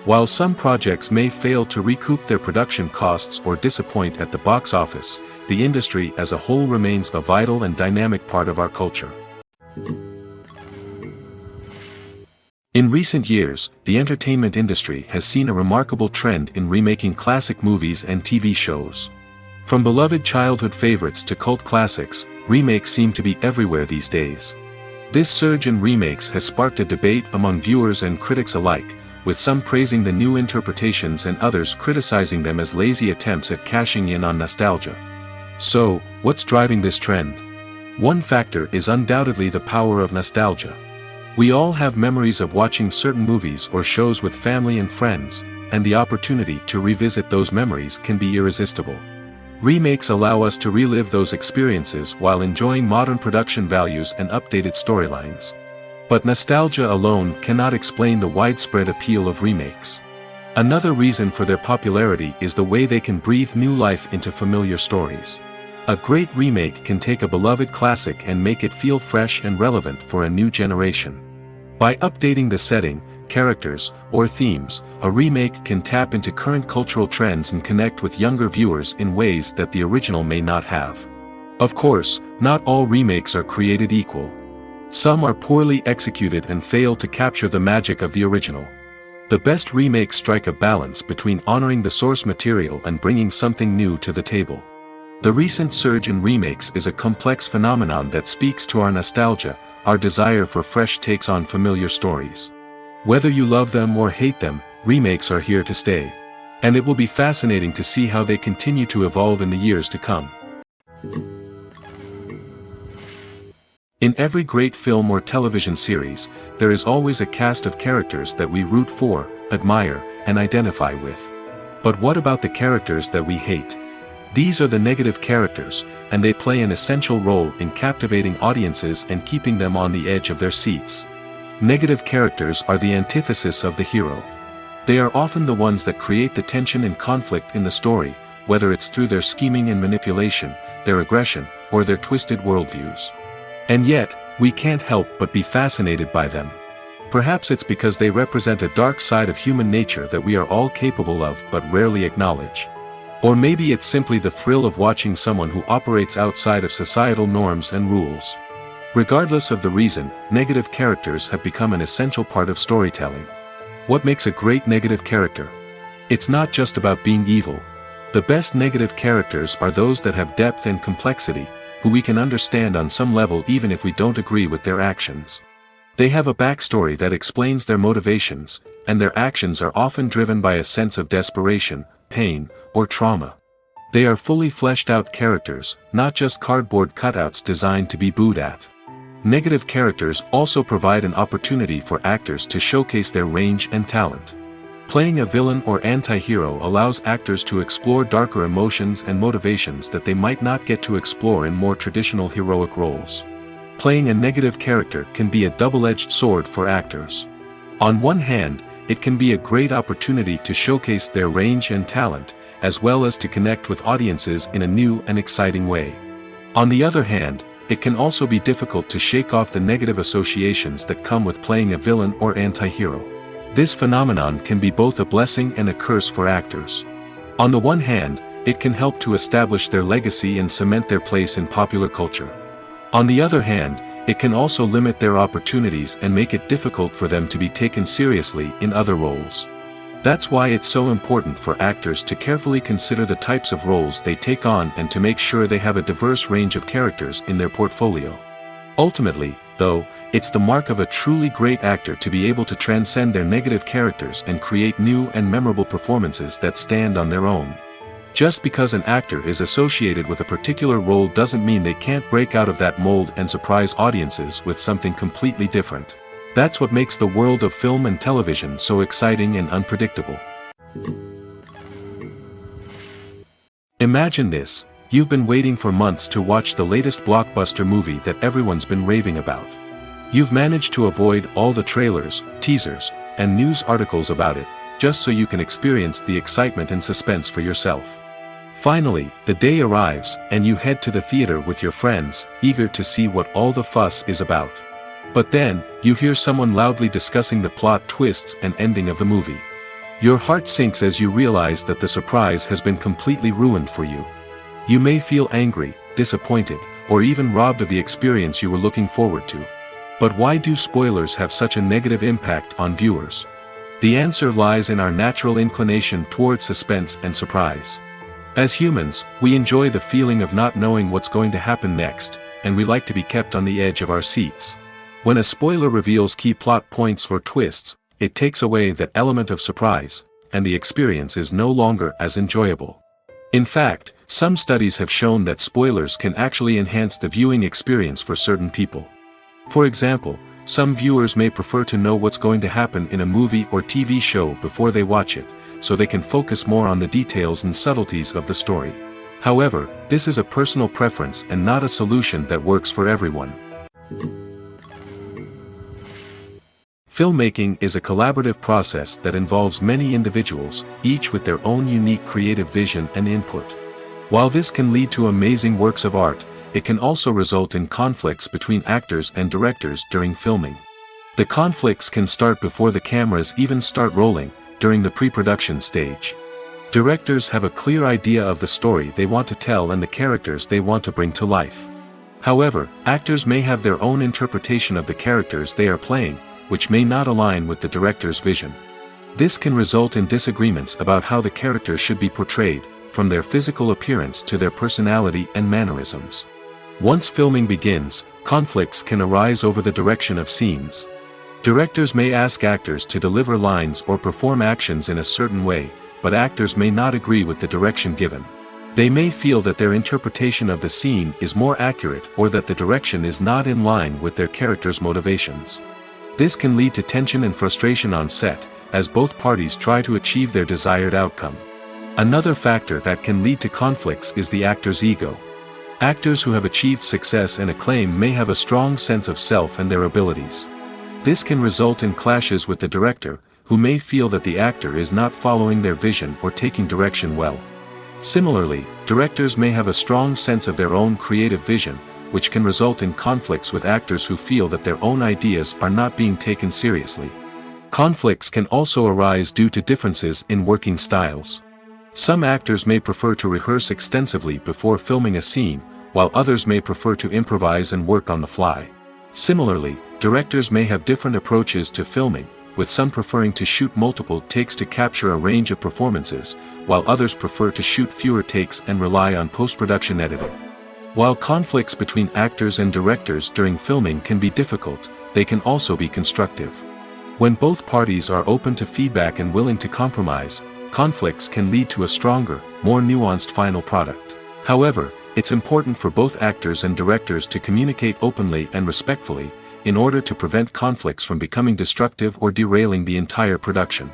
While some projects may fail to recoup their production costs or disappoint at the box office, the industry as a whole remains a vital and dynamic part of our culture. In recent years, the entertainment industry has seen a remarkable trend in remaking classic movies and TV shows. From beloved childhood favorites to cult classics, remakes seem to be everywhere these days. This surge in remakes has sparked a debate among viewers and critics alike, with some praising the new interpretations and others criticizing them as lazy attempts at cashing in on nostalgia. So, what's driving this trend? One factor is undoubtedly the power of nostalgia. We all have memories of watching certain movies or shows with family and friends, and the opportunity to revisit those memories can be irresistible. Remakes allow us to relive those experiences while enjoying modern production values and updated storylines. But nostalgia alone cannot explain the widespread appeal of remakes. Another reason for their popularity is the way they can breathe new life into familiar stories. A great remake can take a beloved classic and make it feel fresh and relevant for a new generation. By updating the setting, characters, or themes, a remake can tap into current cultural trends and connect with younger viewers in ways that the original may not have. Of course, not all remakes are created equal. Some are poorly executed and fail to capture the magic of the original. The best remakes strike a balance between honoring the source material and bringing something new to the table. The recent surge in remakes is a complex phenomenon that speaks to our nostalgia, our desire for fresh takes on familiar stories. Whether you love them or hate them, remakes are here to stay. And it will be fascinating to see how they continue to evolve in the years to come. In every great film or television series, there is always a cast of characters that we root for, admire, and identify with. But what about the characters that we hate? These are the negative characters, and they play an essential role in captivating audiences and keeping them on the edge of their seats. Negative characters are the antithesis of the hero. They are often the ones that create the tension and conflict in the story, whether it's through their scheming and manipulation, their aggression, or their twisted worldviews. And yet, we can't help but be fascinated by them. Perhaps it's because they represent a dark side of human nature that we are all capable of but rarely acknowledge. Or maybe it's simply the thrill of watching someone who operates outside of societal norms and rules. Regardless of the reason, negative characters have become an essential part of storytelling. What makes a great negative character? It's not just about being evil. The best negative characters are those that have depth and complexity, who we can understand on some level even if we don't agree with their actions. They have a backstory that explains their motivations, and their actions are often driven by a sense of desperation, pain, or trauma. They are fully fleshed out characters, not just cardboard cutouts designed to be booed at. Negative characters also provide an opportunity for actors to showcase their range and talent. Playing a villain or anti-hero allows actors to explore darker emotions and motivations that they might not get to explore in more traditional heroic roles. Playing a negative character can be a double-edged sword for actors. On one hand, it can be a great opportunity to showcase their range and talent, as well as to connect with audiences in a new and exciting way. On the other hand, it can also be difficult to shake off the negative associations that come with playing a villain or anti-hero. This phenomenon can be both a blessing and a curse for actors. On the one hand, it can help to establish their legacy and cement their place in popular culture. On the other hand, it can also limit their opportunities and make it difficult for them to be taken seriously in other roles. That's why it's so important for actors to carefully consider the types of roles they take on and to make sure they have a diverse range of characters in their portfolio. Ultimately, though, it's the mark of a truly great actor to be able to transcend their negative characters and create new and memorable performances that stand on their own. Just because an actor is associated with a particular role doesn't mean they can't break out of that mold and surprise audiences with something completely different. That's what makes the world of film and television so exciting and unpredictable. Imagine this: you've been waiting for months to watch the latest blockbuster movie that everyone's been raving about. You've managed to avoid all the trailers, teasers, and news articles about it, just so you can experience the excitement and suspense for yourself. Finally, the day arrives, and you head to the theater with your friends, eager to see what all the fuss is about. But then, you hear someone loudly discussing the plot twists and ending of the movie. Your heart sinks as you realize that the surprise has been completely ruined for you. You may feel angry, disappointed, or even robbed of the experience you were looking forward to. But why do spoilers have such a negative impact on viewers? The answer lies in our natural inclination towards suspense and surprise. As humans, we enjoy the feeling of not knowing what's going to happen next, and we like to be kept on the edge of our seats. When a spoiler reveals key plot points or twists, it takes away that element of surprise, and the experience is no longer as enjoyable. In fact, some studies have shown that spoilers can actually enhance the viewing experience for certain people. For example, some viewers may prefer to know what's going to happen in a movie or TV show before they watch it, so they can focus more on the details and subtleties of the story. However, this is a personal preference and not a solution that works for everyone. Filmmaking is a collaborative process that involves many individuals, each with their own unique creative vision and input. While this can lead to amazing works of art, it can also result in conflicts between actors and directors during filming. The conflicts can start before the cameras even start rolling, during the pre-production stage. Directors have a clear idea of the story they want to tell and the characters they want to bring to life. However, actors may have their own interpretation of the characters they are playing, which may not align with the director's vision. This can result in disagreements about how the characters should be portrayed, from their physical appearance to their personality and mannerisms. Once filming begins, conflicts can arise over the direction of scenes. Directors may ask actors to deliver lines or perform actions in a certain way, but actors may not agree with the direction given. They may feel that their interpretation of the scene is more accurate or that the direction is not in line with their character's motivations. This can lead to tension and frustration on set, as both parties try to achieve their desired outcome. Another factor that can lead to conflicts is the actor's ego. Actors who have achieved success and acclaim may have a strong sense of self and their abilities. This can result in clashes with the director, who may feel that the actor is not following their vision or taking direction well. Similarly, directors may have a strong sense of their own creative vision, which can result in conflicts with actors who feel that their own ideas are not being taken seriously. Conflicts can also arise due to differences in working styles. Some actors may prefer to rehearse extensively before filming a scene, while others may prefer to improvise and work on the fly. Similarly, directors may have different approaches to filming, with some preferring to shoot multiple takes to capture a range of performances, while others prefer to shoot fewer takes and rely on post-production editing. While conflicts between actors and directors during filming can be difficult, they can also be constructive. When both parties are open to feedback and willing to compromise, conflicts can lead to a stronger, more nuanced final product. However, it's important for both actors and directors to communicate openly and respectfully, in order to prevent conflicts from becoming destructive or derailing the entire production.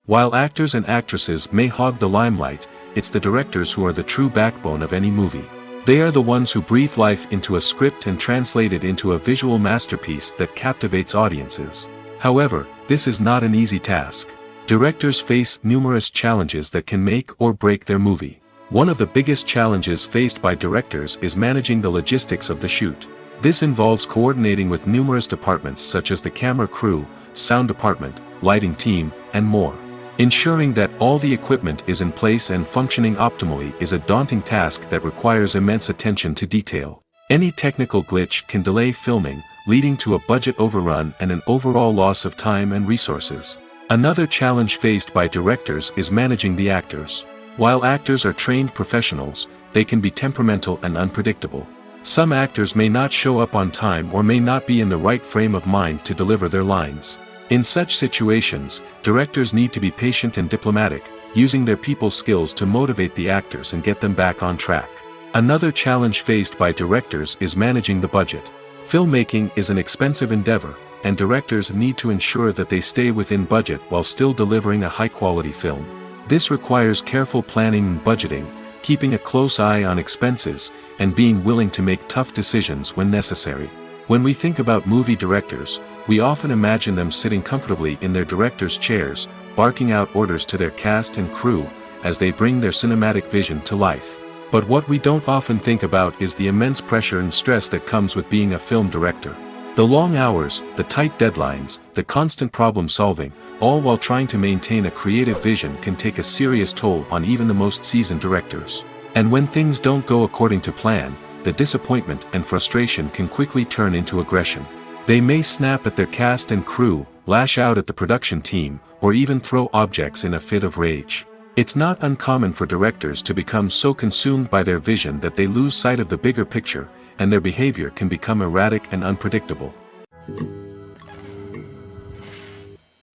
While actors and actresses may hog the limelight, it's the directors who are the true backbone of any movie. They are the ones who breathe life into a script and translate it into a visual masterpiece that captivates audiences. However, this is not an easy task. Directors face numerous challenges that can make or break their movie. One of the biggest challenges faced by directors is managing the logistics of the shoot. This involves coordinating with numerous departments such as the camera crew, sound department, lighting team, and more. Ensuring that all the equipment is in place and functioning optimally is a daunting task that requires immense attention to detail. Any technical glitch can delay filming, leading to a budget overrun and an overall loss of time and resources. Another challenge faced by directors is managing the actors. While actors are trained professionals, they can be temperamental and unpredictable. Some actors may not show up on time or may not be in the right frame of mind to deliver their lines. In such situations, directors need to be patient and diplomatic, using their people skills to motivate the actors and get them back on track. Another challenge faced by directors is managing the budget. Filmmaking is an expensive endeavor, and directors need to ensure that they stay within budget while still delivering a high-quality film. This requires careful planning and budgeting, keeping a close eye on expenses, and being willing to make tough decisions when necessary. When we think about movie directors, we often imagine them sitting comfortably in their director's chairs, barking out orders to their cast and crew, as they bring their cinematic vision to life. But what we don't often think about is the immense pressure and stress that comes with being a film director. The long hours, the tight deadlines, the constant problem solving, all while trying to maintain a creative vision can take a serious toll on even the most seasoned directors. And when things don't go according to plan, the disappointment and frustration can quickly turn into aggression. They may snap at their cast and crew, lash out at the production team, or even throw objects in a fit of rage. It's not uncommon for directors to become so consumed by their vision that they lose sight of the bigger picture, and their behavior can become erratic and unpredictable.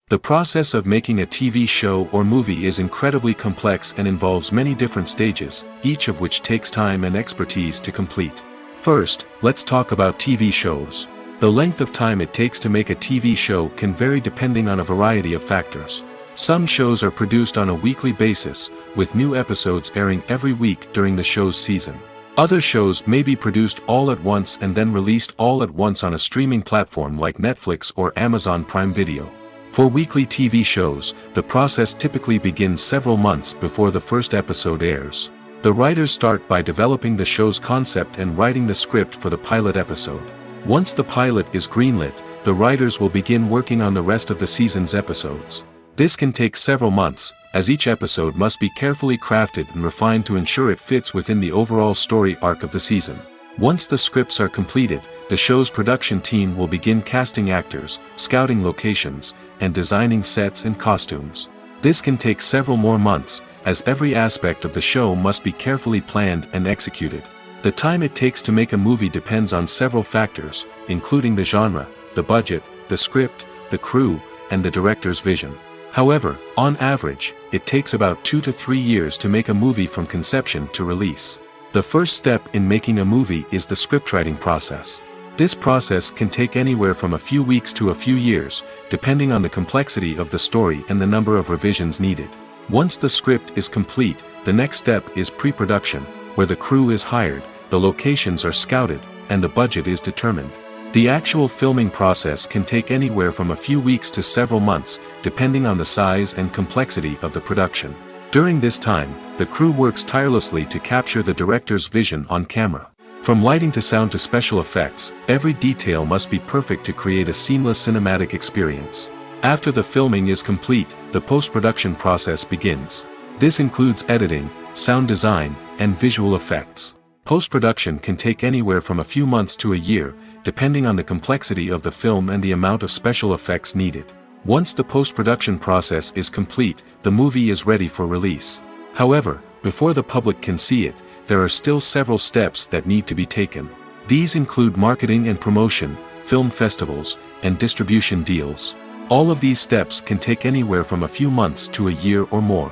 The process of making a TV show or movie is incredibly complex and involves many different stages, each of which takes time and expertise to complete. First, let's talk about TV shows. The length of time it takes to make a TV show can vary depending on a variety of factors. Some shows are produced on a weekly basis, with new episodes airing every week during the show's season. Other shows may be produced all at once and then released all at once on a streaming platform like Netflix or Amazon Prime Video. For weekly TV shows, the process typically begins several months before the first episode airs. The writers start by developing the show's concept and writing the script for the pilot episode. Once the pilot is greenlit, the writers will begin working on the rest of the season's episodes. This can take several months, as each episode must be carefully crafted and refined to ensure it fits within the overall story arc of the season. Once the scripts are completed, the show's production team will begin casting actors, scouting locations, and designing sets and costumes. This can take several more months, as every aspect of the show must be carefully planned and executed. The time it takes to make a movie depends on several factors, including the genre, the budget, the script, the crew, and the director's vision. However, on average, it takes about 2 to 3 years to make a movie from conception to release. The first step in making a movie is the scriptwriting process. This process can take anywhere from a few weeks to a few years, depending on the complexity of the story and the number of revisions needed. Once the script is complete, the next step is pre-production, where the crew is hired, the locations are scouted, and the budget is determined. The actual filming process can take anywhere from a few weeks to several months, depending on the size and complexity of the production. During this time, the crew works tirelessly to capture the director's vision on camera. From lighting to sound to special effects, every detail must be perfect to create a seamless cinematic experience. After the filming is complete, the post-production process begins. This includes editing, sound design, and visual effects. Post-production can take anywhere from a few months to a year, depending on the complexity of the film and the amount of special effects needed. Once the post-production process is complete, the movie is ready for release. However, before the public can see it, there are still several steps that need to be taken. These include marketing and promotion, film festivals, and distribution deals. All of these steps can take anywhere from a few months to a year or more.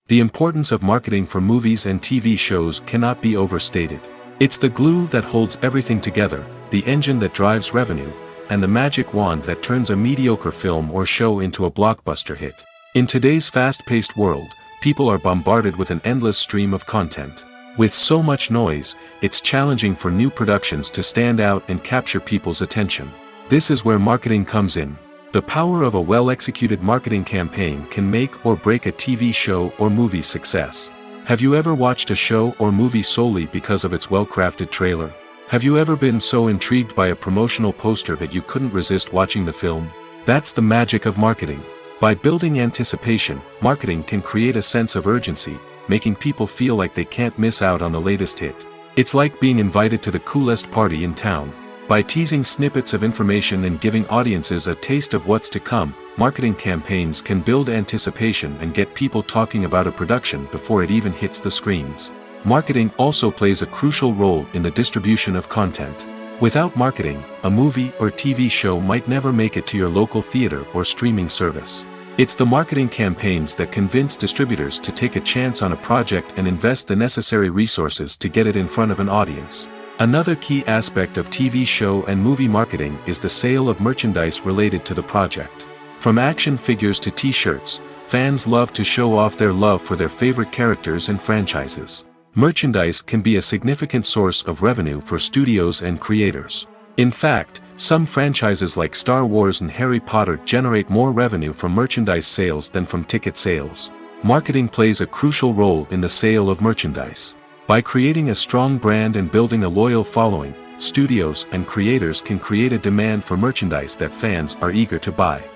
The importance of marketing for movies and TV shows cannot be overstated. It's the glue that holds everything together, the engine that drives revenue, and the magic wand that turns a mediocre film or show into a blockbuster hit. In today's fast-paced world, people are bombarded with an endless stream of content. With so much noise, it's challenging for new productions to stand out and capture people's attention. This is where marketing comes in. The power of a well-executed marketing campaign can make or break a TV show or movie's success. Have you ever watched a show or movie solely because of its well-crafted trailer? Have you ever been so intrigued by a promotional poster that you couldn't resist watching the film? That's the magic of marketing. By building anticipation, marketing can create a sense of urgency, making people feel like they can't miss out on the latest hit. It's like being invited to the coolest party in town. By teasing snippets of information and giving audiences a taste of what's to come, marketing campaigns can build anticipation and get people talking about a production before it even hits the screens. Marketing also plays a crucial role in the distribution of content. Without marketing, a movie or TV show might never make it to your local theater or streaming service. It's the marketing campaigns that convince distributors to take a chance on a project and invest the necessary resources to get it in front of an audience. Another key aspect of TV show and movie marketing is the sale of merchandise related to the project. From action figures to t-shirts, fans love to show off their love for their favorite characters and franchises. Merchandise can be a significant source of revenue for studios and creators. In fact, some franchises like Star Wars and Harry Potter generate more revenue from merchandise sales than from ticket sales. Marketing plays a crucial role in the sale of merchandise. By creating a strong brand and building a loyal following, studios and creators can create a demand for merchandise that fans are eager to buy.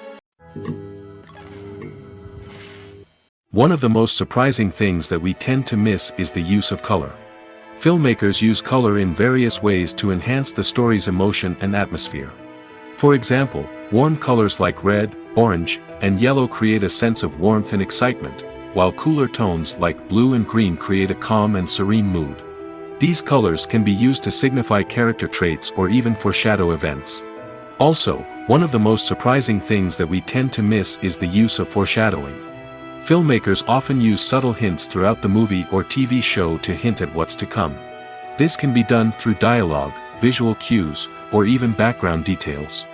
One of the most surprising things that we tend to miss is the use of color. Filmmakers use color in various ways to enhance the story's emotion and atmosphere. For example, warm colors like red, orange, and yellow create a sense of warmth and excitement, while cooler tones like blue and green create a calm and serene mood. These colors can be used to signify character traits or even foreshadow events. Also, one of the most surprising things that we tend to miss is the use of foreshadowing. Filmmakers often use subtle hints throughout the movie or TV show to hint at what's to come. This can be done through dialogue, visual cues, or even background details.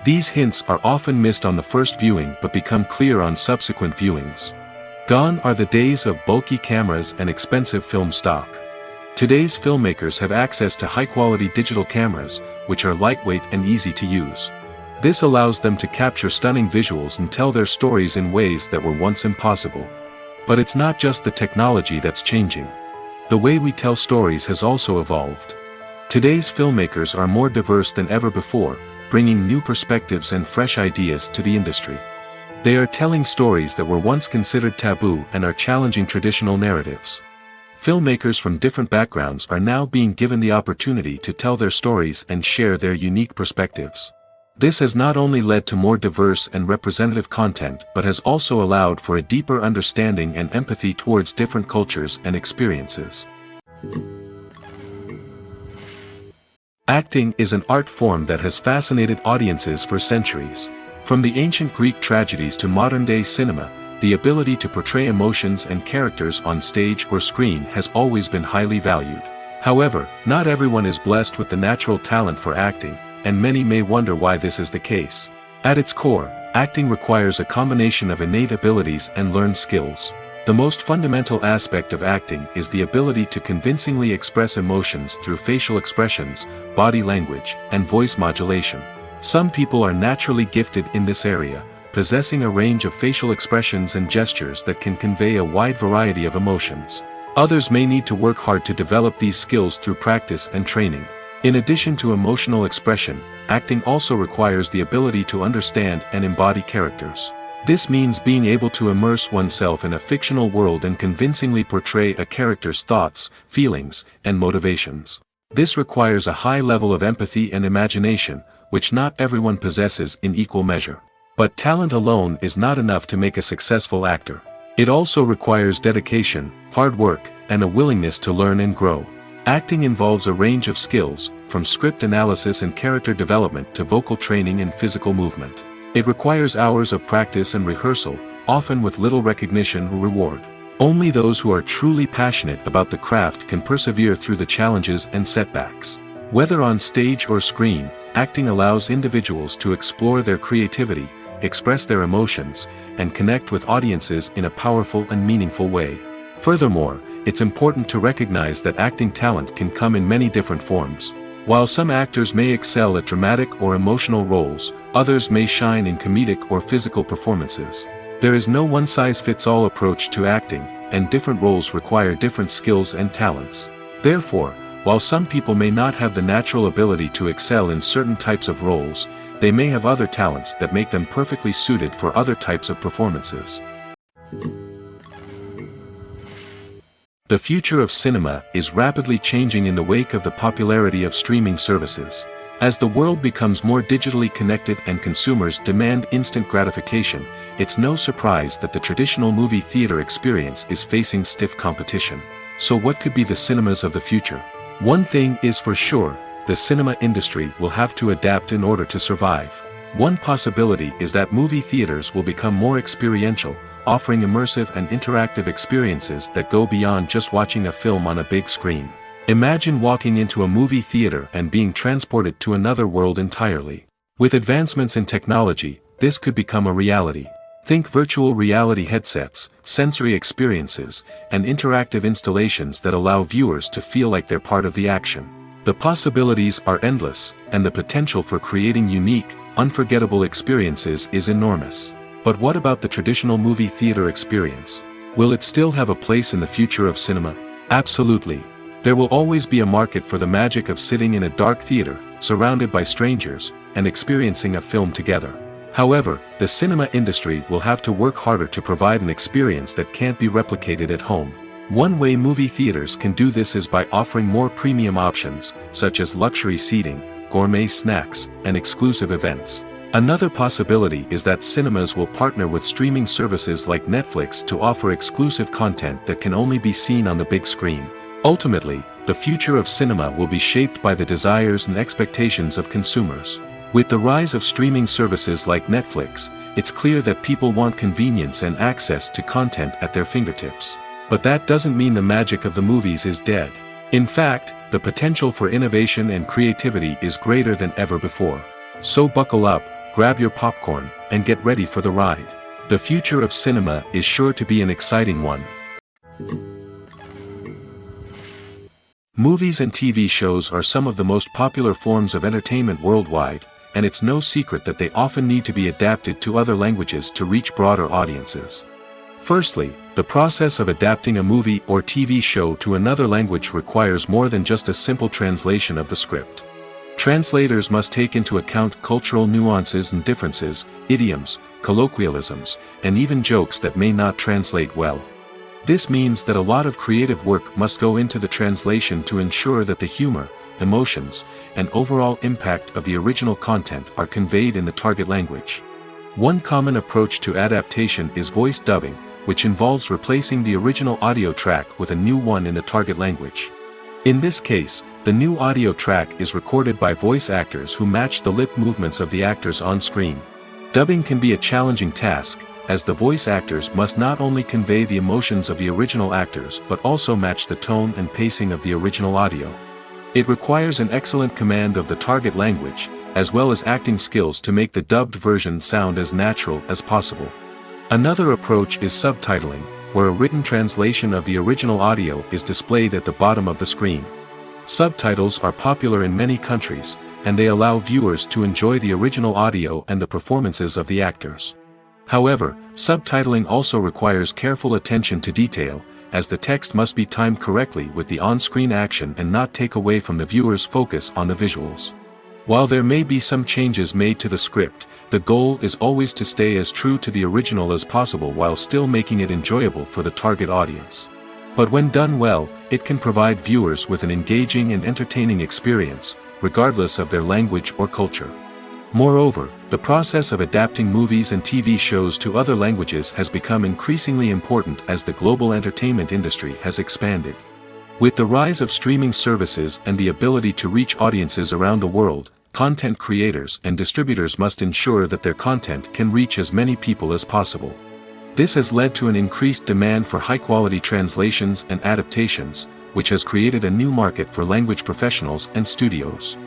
These hints are often missed on the first viewing but become clear on subsequent viewings. Gone are the days of bulky cameras and expensive film stock. Today's filmmakers have access to high-quality digital cameras, which are lightweight and easy to use. This allows them to capture stunning visuals and tell their stories in ways that were once impossible. But it's not just the technology that's changing. The way we tell stories has also evolved. Today's filmmakers are more diverse than ever before, bringing new perspectives and fresh ideas to the industry. They are telling stories that were once considered taboo and are challenging traditional narratives. Filmmakers from different backgrounds are now being given the opportunity to tell their stories and share their unique perspectives. This has not only led to more diverse and representative content but has also allowed for a deeper understanding and empathy towards different cultures and experiences. Acting is an art form that has fascinated audiences for centuries. From the ancient Greek tragedies to modern-day cinema, the ability to portray emotions and characters on stage or screen has always been highly valued. However, not everyone is blessed with the natural talent for acting, and many may wonder why this is the case. At its core, acting requires a combination of innate abilities and learned skills. The most fundamental aspect of acting is the ability to convincingly express emotions through facial expressions, body language, and voice modulation. Some people are naturally gifted in this area, possessing a range of facial expressions and gestures that can convey a wide variety of emotions. Others may need to work hard to develop these skills through practice and training. In addition to emotional expression, acting also requires the ability to understand and embody characters. This means being able to immerse oneself in a fictional world and convincingly portray a character's thoughts, feelings, and motivations. This requires a high level of empathy and imagination, which not everyone possesses in equal measure. But talent alone is not enough to make a successful actor. It also requires dedication, hard work, and a willingness to learn and grow. Acting involves a range of skills, from script analysis and character development to vocal training and physical movement. It requires hours of practice and rehearsal, often with little recognition or reward. Only those who are truly passionate about the craft can persevere through the challenges and setbacks. Whether on stage or screen, acting allows individuals to explore their creativity, express their emotions, and connect with audiences in a powerful and meaningful way. Furthermore, it's important to recognize that acting talent can come in many different forms. While some actors may excel at dramatic or emotional roles, others may shine in comedic or physical performances. There is no one-size-fits-all approach to acting, and different roles require different skills and talents. Therefore, while some people may not have the natural ability to excel in certain types of roles, they may have other talents that make them perfectly suited for other types of performances. The future of cinema is rapidly changing in the wake of the popularity of streaming services. As the world becomes more digitally connected and consumers demand instant gratification, it's no surprise that the traditional movie theater experience is facing stiff competition. So what could be the cinemas of the future? One thing is for sure, the cinema industry will have to adapt in order to survive. One possibility is that movie theaters will become more experiential, offering immersive and interactive experiences that go beyond just watching a film on a big screen. Imagine walking into a movie theater and being transported to another world entirely. With advancements in technology, this could become a reality. Think virtual reality headsets, sensory experiences, and interactive installations that allow viewers to feel like they're part of the action. The possibilities are endless, and the potential for creating unique, unforgettable experiences is enormous. But what about the traditional movie theater experience? Will it still have a place in the future of cinema? Absolutely. There will always be a market for the magic of sitting in a dark theater, surrounded by strangers, and experiencing a film together. However, the cinema industry will have to work harder to provide an experience that can't be replicated at home. One way movie theaters can do this is by offering more premium options, such as luxury seating, gourmet snacks, and exclusive events. Another possibility is that cinemas will partner with streaming services like Netflix to offer exclusive content that can only be seen on the big screen. Ultimately, the future of cinema will be shaped by the desires and expectations of consumers. With the rise of streaming services like Netflix, it's clear that people want convenience and access to content at their fingertips. But that doesn't mean the magic of the movies is dead. In fact, the potential for innovation and creativity is greater than ever before. So buckle up, grab your popcorn, and get ready for the ride. The future of cinema is sure to be an exciting one. Movies and TV shows are some of the most popular forms of entertainment worldwide, and it's no secret that they often need to be adapted to other languages to reach broader audiences. Firstly, the process of adapting a movie or TV show to another language requires more than just a simple translation of the script. Translators must take into account cultural nuances and differences, idioms, colloquialisms, and even jokes that may not translate well. This means that a lot of creative work must go into the translation to ensure that the humor, emotions, and overall impact of the original content are conveyed in the target language. One common approach to adaptation is voice dubbing, which involves replacing the original audio track with a new one in the target language. In this case, the new audio track is recorded by voice actors who match the lip movements of the actors on screen. Dubbing can be a challenging task, as the voice actors must not only convey the emotions of the original actors but also match the tone and pacing of the original audio. It requires an excellent command of the target language, as well as acting skills to make the dubbed version sound as natural as possible. Another approach is subtitling, where a written translation of the original audio is displayed at the bottom of the screen. Subtitles are popular in many countries, and they allow viewers to enjoy the original audio and the performances of the actors. However, subtitling also requires careful attention to detail, as the text must be timed correctly with the on-screen action and not take away from the viewer's focus on the visuals. While there may be some changes made to the script, the goal is always to stay as true to the original as possible while still making it enjoyable for the target audience. But when done well, it can provide viewers with an engaging and entertaining experience, regardless of their language or culture. Moreover, the process of adapting movies and TV shows to other languages has become increasingly important as the global entertainment industry has expanded. With the rise of streaming services and the ability to reach audiences around the world, content creators and distributors must ensure that their content can reach as many people as possible. This has led to an increased demand for high-quality translations and adaptations, which has created a new market for language professionals and studios.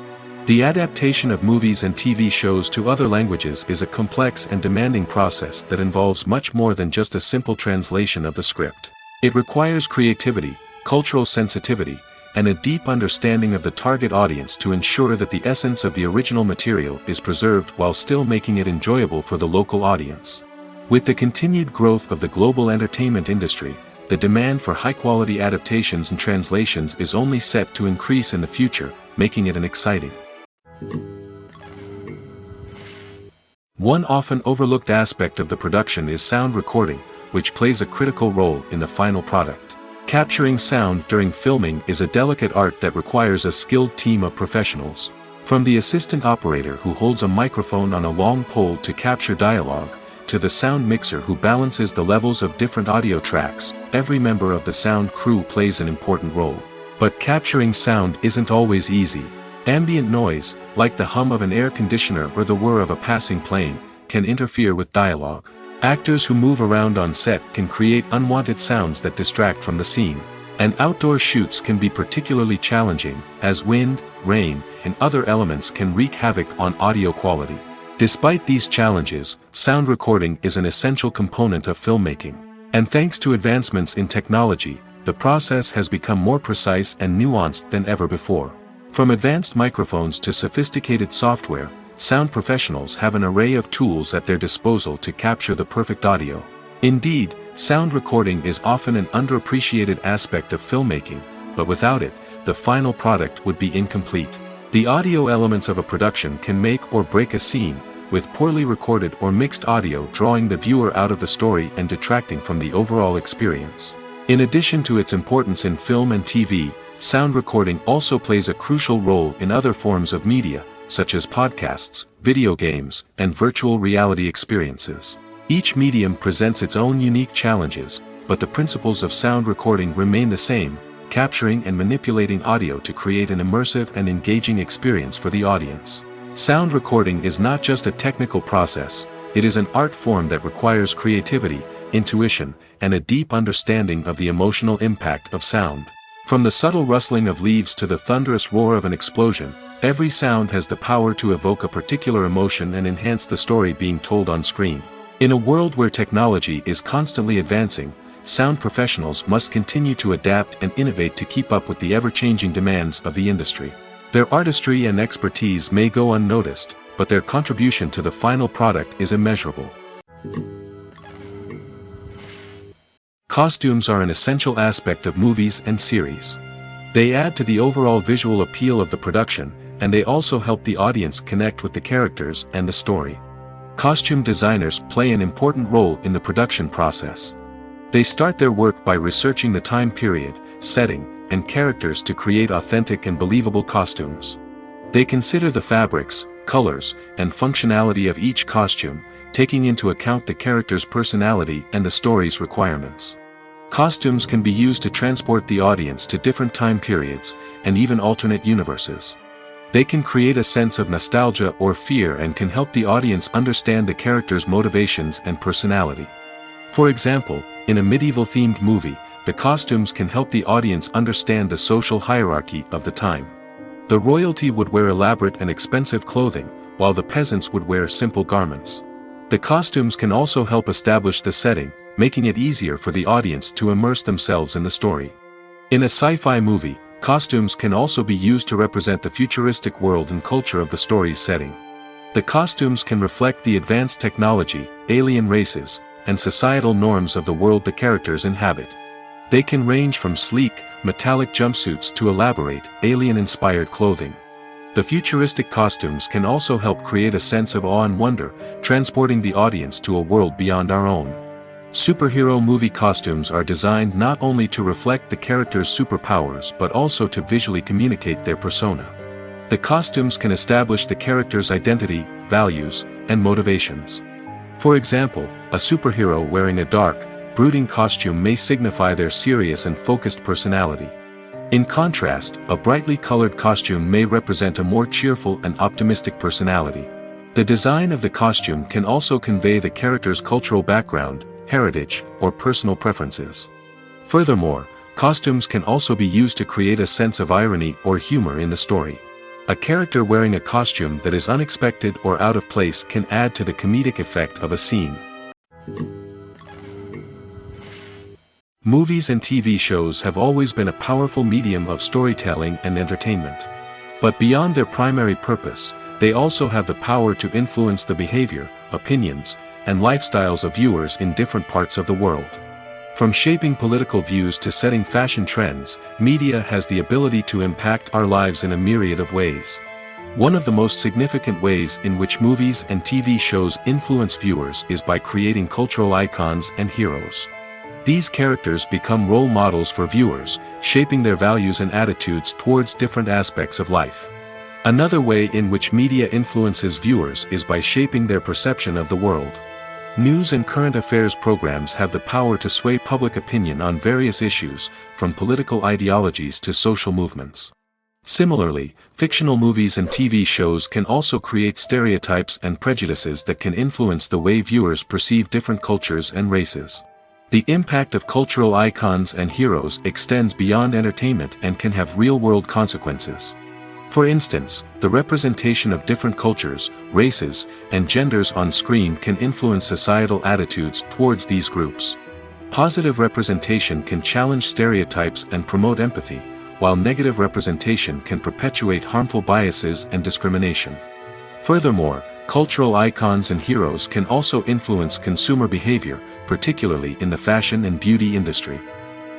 The adaptation of movies and TV shows to other languages is a complex and demanding process that involves much more than just a simple translation of the script. It requires creativity, cultural sensitivity, and a deep understanding of the target audience to ensure that the essence of the original material is preserved while still making it enjoyable for the local audience. With the continued growth of the global entertainment industry, the demand for high-quality adaptations and translations is only set to increase in the future, making it an exciting. One often overlooked aspect of the production is sound recording, which plays a critical role in the final product. Capturing sound during filming is a delicate art that requires a skilled team of professionals. From the assistant operator who holds a microphone on a long pole to capture dialogue, to the sound mixer who balances the levels of different audio tracks, every member of the sound crew plays an important role. But capturing sound isn't always easy. Ambient noise, like the hum of an air conditioner or the whir of a passing plane, can interfere with dialogue. Actors who move around on set can create unwanted sounds that distract from the scene. And outdoor shoots can be particularly challenging, as wind, rain, and other elements can wreak havoc on audio quality. Despite these challenges, sound recording is an essential component of filmmaking. And thanks to advancements in technology, the process has become more precise and nuanced than ever before. From advanced microphones to sophisticated software, sound professionals have an array of tools at their disposal to capture the perfect audio. Indeed, sound recording is often an underappreciated aspect of filmmaking, but without it, the final product would be incomplete. The audio elements of a production can make or break a scene, with poorly recorded or mixed audio drawing the viewer out of the story and detracting from the overall experience. In addition to its importance in film and TV, sound recording also plays a crucial role in other forms of media, such as podcasts, video games, and virtual reality experiences. Each medium presents its own unique challenges, but the principles of sound recording remain the same, capturing and manipulating audio to create an immersive and engaging experience for the audience. Sound recording is not just a technical process, it is an art form that requires creativity, intuition, and a deep understanding of the emotional impact of sound. From the subtle rustling of leaves to the thunderous roar of an explosion, every sound has the power to evoke a particular emotion and enhance the story being told on screen. In a world where technology is constantly advancing, sound professionals must continue to adapt and innovate to keep up with the ever-changing demands of the industry. Their artistry and expertise may go unnoticed, but their contribution to the final product is immeasurable. Costumes are an essential aspect of movies and series. They add to the overall visual appeal of the production, and they also help the audience connect with the characters and the story. Costume designers play an important role in the production process. They start their work by researching the time period, setting, and characters to create authentic and believable costumes. They consider the fabrics, colors, and functionality of each costume, taking into account the character's personality and the story's requirements. Costumes can be used to transport the audience to different time periods, and even alternate universes. They can create a sense of nostalgia or fear and can help the audience understand the character's motivations and personality. For example, in a medieval-themed movie, the costumes can help the audience understand the social hierarchy of the time. The royalty would wear elaborate and expensive clothing, while the peasants would wear simple garments. The costumes can also help establish the setting, making it easier for the audience to immerse themselves in the story. In a sci-fi movie, costumes can also be used to represent the futuristic world and culture of the story's setting. The costumes can reflect the advanced technology, alien races, and societal norms of the world the characters inhabit. They can range from sleek, metallic jumpsuits to elaborate, alien-inspired clothing. The futuristic costumes can also help create a sense of awe and wonder, transporting the audience to a world beyond our own. Superhero movie costumes are designed not only to reflect the character's superpowers but also to visually communicate their persona. The costumes can establish the character's identity, values, and motivations. For example, a superhero wearing a dark, brooding costume may signify their serious and focused personality. In contrast, a brightly colored costume may represent a more cheerful and optimistic personality. The design of the costume can also convey the character's cultural background, heritage, or personal preferences. Furthermore, costumes can also be used to create a sense of irony or humor in the story. A character wearing a costume that is unexpected or out of place can add to the comedic effect of a scene. Movies and TV shows have always been a powerful medium of storytelling and entertainment. But beyond their primary purpose, they also have the power to influence the behavior, opinions, and lifestyles of viewers in different parts of the world. From shaping political views to setting fashion trends, media has the ability to impact our lives in a myriad of ways. One of the most significant ways in which movies and TV shows influence viewers is by creating cultural icons and heroes. These characters become role models for viewers, shaping their values and attitudes towards different aspects of life. Another way in which media influences viewers is by shaping their perception of the world. News and current affairs programs have the power to sway public opinion on various issues, from political ideologies to social movements. Similarly, fictional movies and TV shows can also create stereotypes and prejudices that can influence the way viewers perceive different cultures and races. The impact of cultural icons and heroes extends beyond entertainment and can have real-world consequences. For instance, the representation of different cultures, races, and genders on screen can influence societal attitudes towards these groups. Positive representation can challenge stereotypes and promote empathy, while negative representation can perpetuate harmful biases and discrimination. Furthermore, cultural icons and heroes can also influence consumer behavior, particularly in the fashion and beauty industry.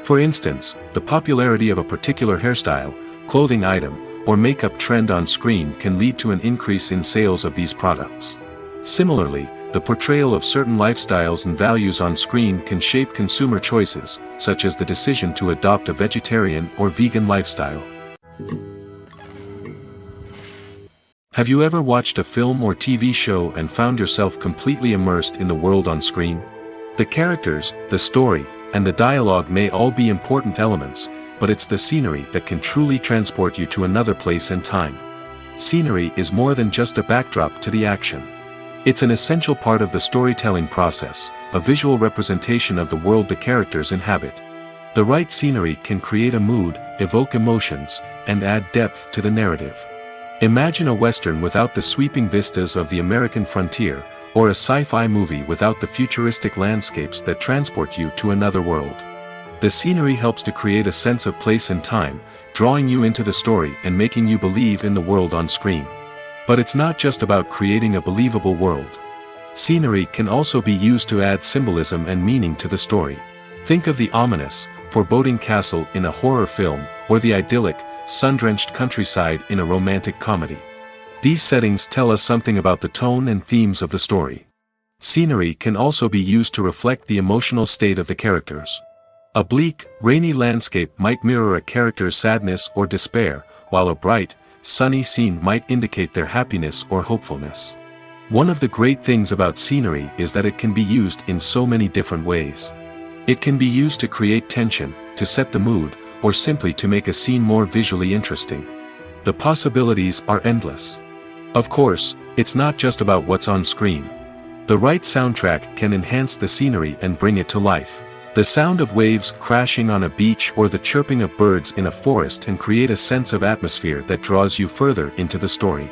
For instance, the popularity of a particular hairstyle, clothing item, or makeup trend on screen can lead to an increase in sales of these products. Similarly, the portrayal of certain lifestyles and values on screen can shape consumer choices, such as the decision to adopt a vegetarian or vegan lifestyle. Have you ever watched a film or TV show and found yourself completely immersed in the world on screen? The characters, the story, and the dialogue may all be important elements, but it's the scenery that can truly transport you to another place and time. Scenery is more than just a backdrop to the action. It's an essential part of the storytelling process, a visual representation of the world the characters inhabit. The right scenery can create a mood, evoke emotions, and add depth to the narrative. Imagine a Western without the sweeping vistas of the American frontier, or a sci-fi movie without the futuristic landscapes that transport you to another world. The scenery helps to create a sense of place and time, drawing you into the story and making you believe in the world on screen. But it's not just about creating a believable world. Scenery can also be used to add symbolism and meaning to the story. Think of the ominous, foreboding castle in a horror film, or the idyllic, sun-drenched countryside in a romantic comedy. These settings tell us something about the tone and themes of the story. Scenery can also be used to reflect the emotional state of the characters. A bleak, rainy landscape might mirror a character's sadness or despair, while a bright, sunny scene might indicate their happiness or hopefulness. One of the great things about scenery is that it can be used in so many different ways. It can be used to create tension, to set the mood, or simply to make a scene more visually interesting. The possibilities are endless. Of course, it's not just about what's on screen. The right soundtrack can enhance the scenery and bring it to life. The sound of waves crashing on a beach or the chirping of birds in a forest can create a sense of atmosphere that draws you further into the story.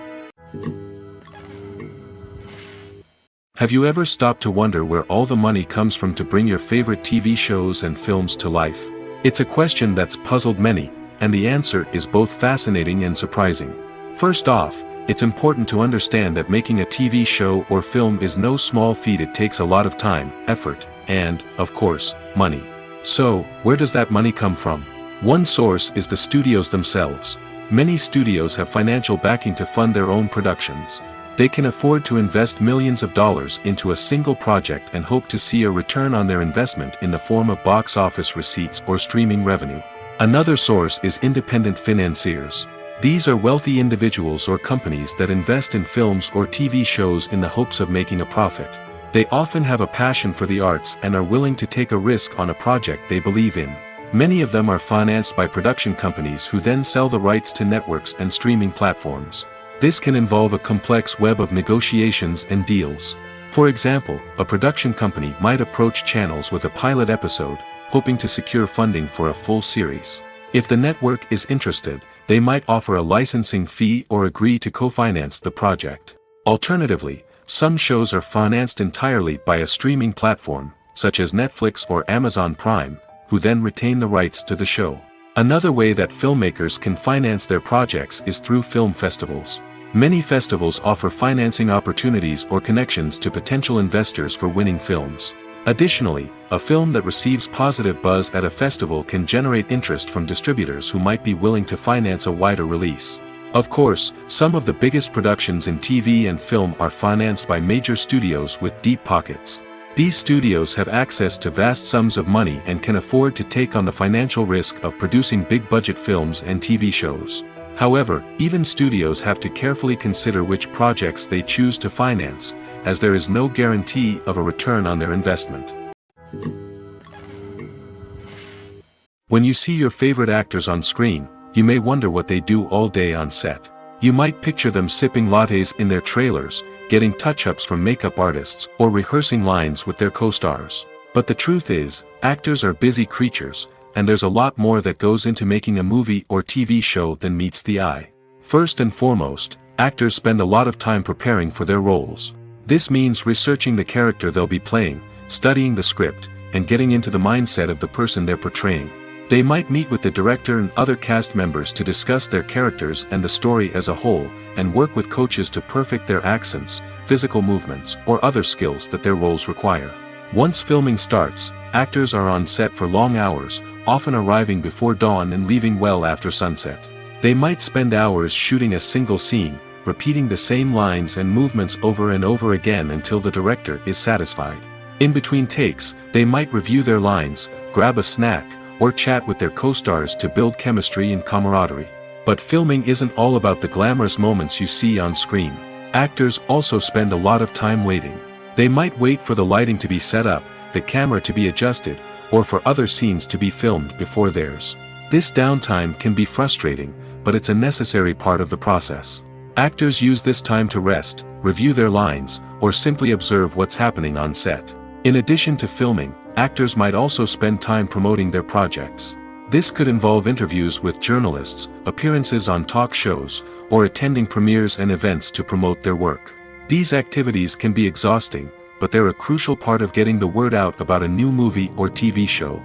Have you ever stopped to wonder where all the money comes from to bring your favorite TV shows and films to life? It's a question that's puzzled many, and the answer is both fascinating and surprising. First off, it's important to understand that making a TV show or film is no small feat. It takes a lot of time, effort, and, of course, money. So, where does that money come from? One source is the studios themselves. Many studios have financial backing to fund their own productions. They can afford to invest millions of dollars into a single project and hope to see a return on their investment in the form of box office receipts or streaming revenue. Another source is independent financiers. These are wealthy individuals or companies that invest in films or TV shows in the hopes of making a profit. They often have a passion for the arts and are willing to take a risk on a project they believe in. Many of them are financed by production companies who then sell the rights to networks and streaming platforms. This can involve a complex web of negotiations and deals. For example, a production company might approach channels with a pilot episode, hoping to secure funding for a full series. If the network is interested, they might offer a licensing fee or agree to co-finance the project. Alternatively, some shows are financed entirely by a streaming platform, such as Netflix or Amazon Prime, who then retain the rights to the show. Another way that filmmakers can finance their projects is through film festivals. Many festivals offer financing opportunities or connections to potential investors for winning films. Additionally, a film that receives positive buzz at a festival can generate interest from distributors who might be willing to finance a wider release. Of course, some of the biggest productions in TV and film are financed by major studios with deep pockets. These studios have access to vast sums of money and can afford to take on the financial risk of producing big-budget films and TV shows. However, even studios have to carefully consider which projects they choose to finance, as there is no guarantee of a return on their investment. When you see your favorite actors on screen, you may wonder what they do all day on set. You might picture them sipping lattes in their trailers, getting touch-ups from makeup artists, or rehearsing lines with their co-stars. But the truth is, actors are busy creatures, and there's a lot more that goes into making a movie or TV show than meets the eye. First and foremost, actors spend a lot of time preparing for their roles. This means researching the character they'll be playing, studying the script, and getting into the mindset of the person they're portraying. They might meet with the director and other cast members to discuss their characters and the story as a whole, and work with coaches to perfect their accents, physical movements, or other skills that their roles require. Once filming starts, actors are on set for long hours, often arriving before dawn and leaving well after sunset. They might spend hours shooting a single scene, repeating the same lines and movements over and over again until the director is satisfied. In between takes, they might review their lines, grab a snack, or chat with their co-stars to build chemistry and camaraderie. But filming isn't all about the glamorous moments you see on screen. Actors also spend a lot of time waiting. They might wait for the lighting to be set up, the camera to be adjusted, or for other scenes to be filmed before theirs. This downtime can be frustrating, but it's a necessary part of the process. Actors use this time to rest, review their lines, or simply observe what's happening on set. In addition to filming, actors might also spend time promoting their projects. This could involve interviews with journalists, appearances on talk shows, or attending premieres and events to promote their work. These activities can be exhausting, but they're a crucial part of getting the word out about a new movie or TV show.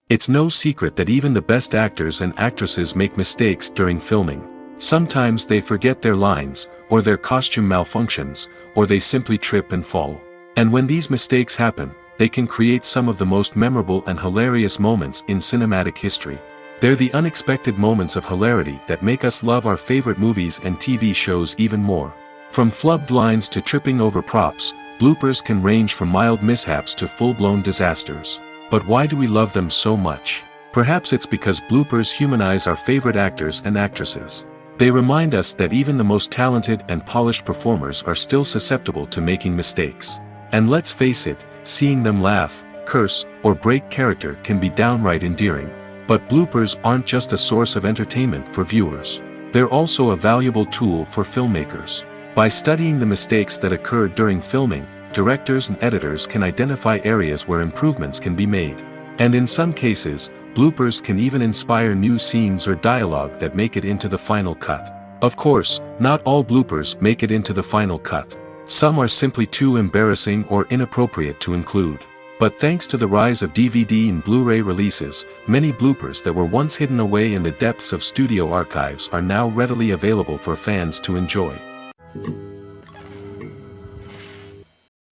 It's no secret that even the best actors and actresses make mistakes during filming. Sometimes they forget their lines, or their costume malfunctions, or they simply trip and fall. And when these mistakes happen, they can create some of the most memorable and hilarious moments in cinematic history. They're the unexpected moments of hilarity that make us love our favorite movies and TV shows even more. From flubbed lines to tripping over props, bloopers can range from mild mishaps to full-blown disasters. But why do we love them so much? Perhaps it's because bloopers humanize our favorite actors and actresses. They remind us that even the most talented and polished performers are still susceptible to making mistakes. And let's face it, seeing them laugh, curse, or break character can be downright endearing. But bloopers aren't just a source of entertainment for viewers. They're also a valuable tool for filmmakers. By studying the mistakes that occurred during filming, directors and editors can identify areas where improvements can be made. And in some cases, bloopers can even inspire new scenes or dialogue that make it into the final cut. Of course, not all bloopers make it into the final cut. Some are simply too embarrassing or inappropriate to include. But thanks to the rise of DVD and Blu-ray releases, many bloopers that were once hidden away in the depths of studio archives are now readily available for fans to enjoy.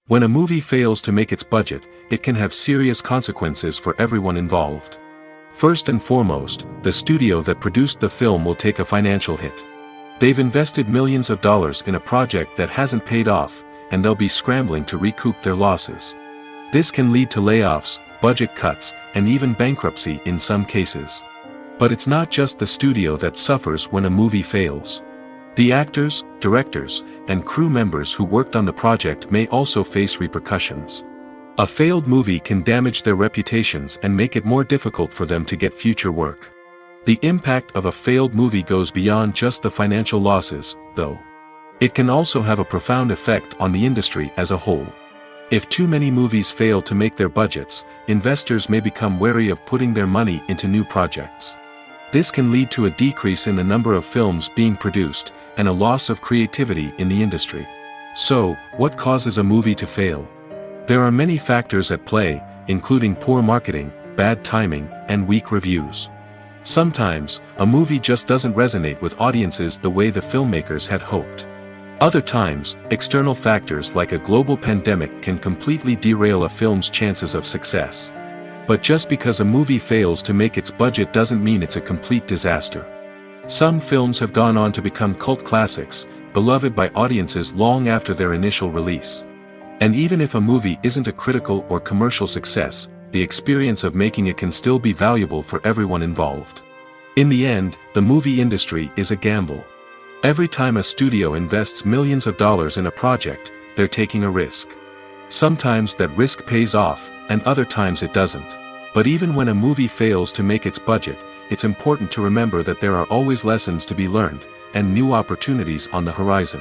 When a movie fails to make its budget, it can have serious consequences for everyone involved. First and foremost, the studio that produced the film will take a financial hit. They've invested millions of dollars in a project that hasn't paid off, and they'll be scrambling to recoup their losses. This can lead to layoffs, budget cuts, and even bankruptcy in some cases. But it's not just the studio that suffers when a movie fails. The actors, directors, and crew members who worked on the project may also face repercussions. A failed movie can damage their reputations and make it more difficult for them to get future work. The impact of a failed movie goes beyond just the financial losses, though. It can also have a profound effect on the industry as a whole. If too many movies fail to make their budgets, investors may become wary of putting their money into new projects. This can lead to a decrease in the number of films being produced, and a loss of creativity in the industry. So, what causes a movie to fail? There are many factors at play, including poor marketing, bad timing, and weak reviews. Sometimes, a movie just doesn't resonate with audiences the way the filmmakers had hoped. Other times, external factors like a global pandemic can completely derail a film's chances of success. But just because a movie fails to make its budget doesn't mean it's a complete disaster. Some films have gone on to become cult classics, beloved by audiences long after their initial release. And even if a movie isn't a critical or commercial success, the experience of making it can still be valuable for everyone involved. In the end, the movie industry is a gamble. Every time a studio invests millions of dollars in a project, they're taking a risk. Sometimes that risk pays off, and other times it doesn't. But even when a movie fails to make its budget, it's important to remember that there are always lessons to be learned, and new opportunities on the horizon.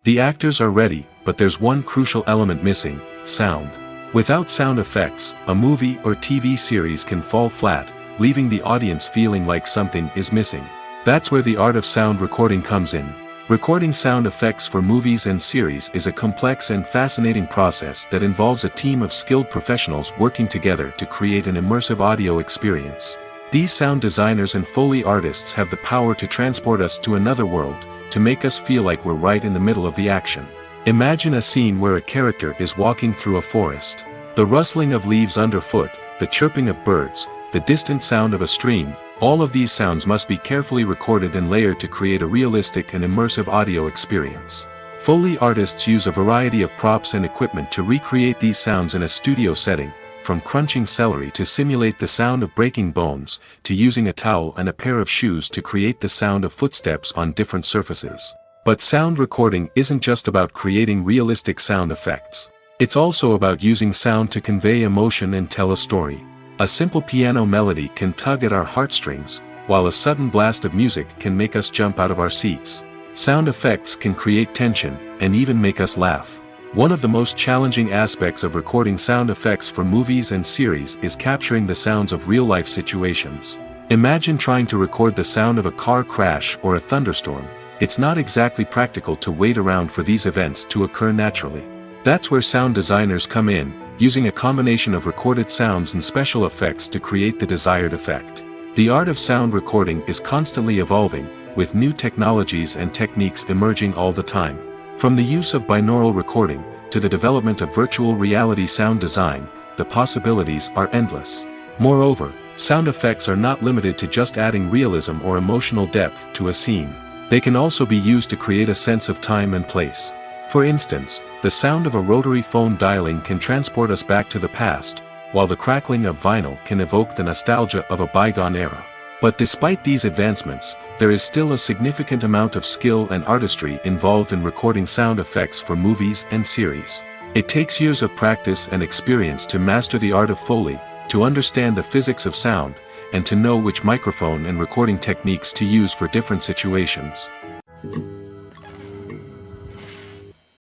The actors are ready, but there's one crucial element missing: sound. Without sound effects, a movie or TV series can fall flat, leaving the audience feeling like something is missing. That's where the art of sound recording comes in. Recording sound effects for movies and series is a complex and fascinating process that involves a team of skilled professionals working together to create an immersive audio experience. These sound designers and Foley artists have the power to transport us to another world, to make us feel like we're right in the middle of the action. Imagine a scene where a character is walking through a forest. The rustling of leaves underfoot, the chirping of birds, the distant sound of a stream, all of these sounds must be carefully recorded and layered to create a realistic and immersive audio experience. Foley artists use a variety of props and equipment to recreate these sounds in a studio setting, from crunching celery to simulate the sound of breaking bones, to using a towel and a pair of shoes to create the sound of footsteps on different surfaces. But sound recording isn't just about creating realistic sound effects. It's also about using sound to convey emotion and tell a story. A simple piano melody can tug at our heartstrings, while a sudden blast of music can make us jump out of our seats. Sound effects can create tension, and even make us laugh. One of the most challenging aspects of recording sound effects for movies and series is capturing the sounds of real-life situations. Imagine trying to record the sound of a car crash or a thunderstorm. It's not exactly practical to wait around for these events to occur naturally. That's where sound designers come in, using a combination of recorded sounds and special effects to create the desired effect. The art of sound recording is constantly evolving, with new technologies and techniques emerging all the time. From the use of binaural recording, to the development of virtual reality sound design, the possibilities are endless. Moreover, sound effects are not limited to just adding realism or emotional depth to a scene. They can also be used to create a sense of time and place. For instance, the sound of a rotary phone dialing can transport us back to the past, while the crackling of vinyl can evoke the nostalgia of a bygone era. But despite these advancements, there is still a significant amount of skill and artistry involved in recording sound effects for movies and series. It takes years of practice and experience to master the art of Foley, to understand the physics of sound, and to know which microphone and recording techniques to use for different situations.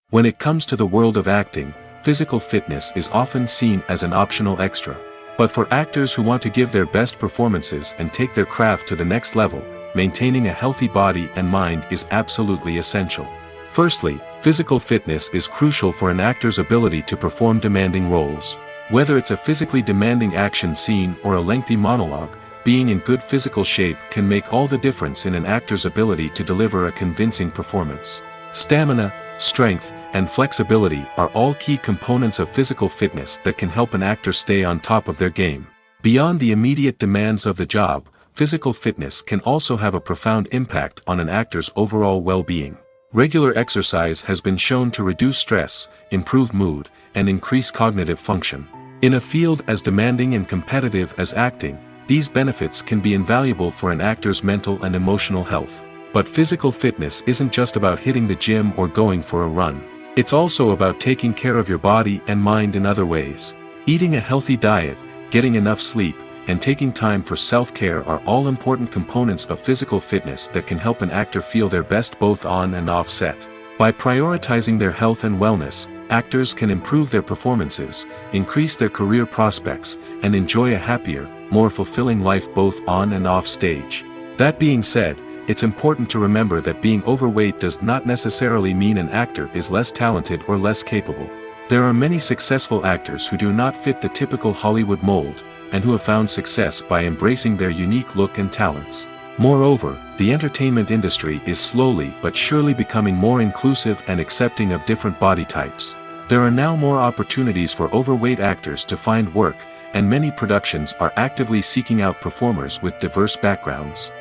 When it comes to the world of acting, physical fitness is often seen as an optional extra. But for actors who want to give their best performances and take their craft to the next level, maintaining a healthy body and mind is absolutely essential. Firstly, physical fitness is crucial for an actor's ability to perform demanding roles. Whether it's a physically demanding action scene or a lengthy monologue, being in good physical shape can make all the difference in an actor's ability to deliver a convincing performance. Stamina, strength, and flexibility are all key components of physical fitness that can help an actor stay on top of their game. Beyond the immediate demands of the job, physical fitness can also have a profound impact on an actor's overall well-being. Regular exercise has been shown to reduce stress, improve mood, and increase cognitive function. In a field as demanding and competitive as acting, these benefits can be invaluable for an actor's mental and emotional health. But physical fitness isn't just about hitting the gym or going for a run. It's also about taking care of your body and mind in other ways. Eating a healthy diet, getting enough sleep, and taking time for self-care are all important components of physical fitness that can help an actor feel their best both on and off set. By prioritizing their health and wellness, actors can improve their performances, increase their career prospects, and enjoy a happier, more fulfilling life both on and off stage. That being said, it's important to remember that being overweight does not necessarily mean an actor is less talented or less capable. There are many successful actors who do not fit the typical Hollywood mold, and who have found success by embracing their unique look and talents. Moreover, the entertainment industry is slowly but surely becoming more inclusive and accepting of different body types. There are now more opportunities for overweight actors to find work, and many productions are actively seeking out performers with diverse backgrounds.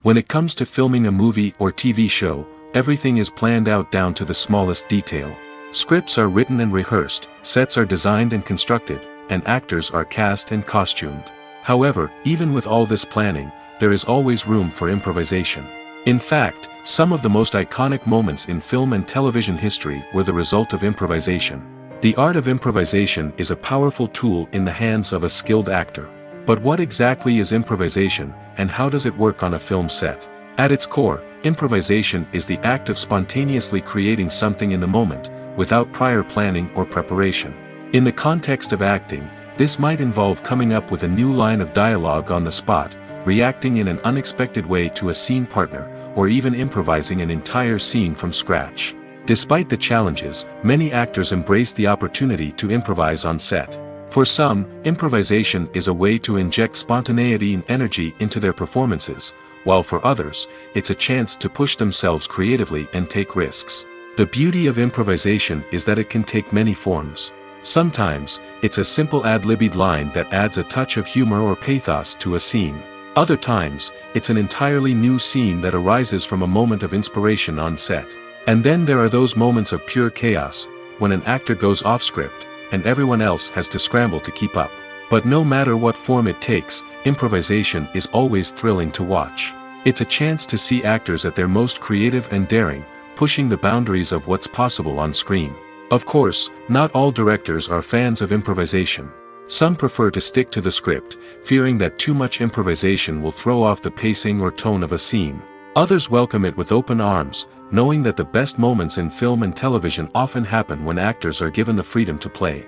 When it comes to filming a movie or TV show, everything is planned out down to the smallest detail. Scripts are written and rehearsed, sets are designed and constructed, and actors are cast and costumed. However, even with all this planning, there is always room for improvisation. In fact, some of the most iconic moments in film and television history were the result of improvisation. The art of improvisation is a powerful tool in the hands of a skilled actor. But what exactly is improvisation, and how does it work on a film set? At its core, improvisation is the act of spontaneously creating something in the moment, without prior planning or preparation. In the context of acting, this might involve coming up with a new line of dialogue on the spot, reacting in an unexpected way to a scene partner, or even improvising an entire scene from scratch. Despite the challenges, many actors embrace the opportunity to improvise on set. For some, improvisation is a way to inject spontaneity and energy into their performances, while for others, it's a chance to push themselves creatively and take risks. The beauty of improvisation is that it can take many forms. Sometimes, it's a simple ad-libbed line that adds a touch of humor or pathos to a scene. Other times, it's an entirely new scene that arises from a moment of inspiration on set. And then there are those moments of pure chaos, when an actor goes off script, and everyone else has to scramble to keep up. But no matter what form it takes, improvisation is always thrilling to watch. It's a chance to see actors at their most creative and daring, pushing the boundaries of what's possible on screen. Of course, not all directors are fans of improvisation. Some prefer to stick to the script, fearing that too much improvisation will throw off the pacing or tone of a scene. Others welcome it with open arms, knowing that the best moments in film and television often happen when actors are given the freedom to play.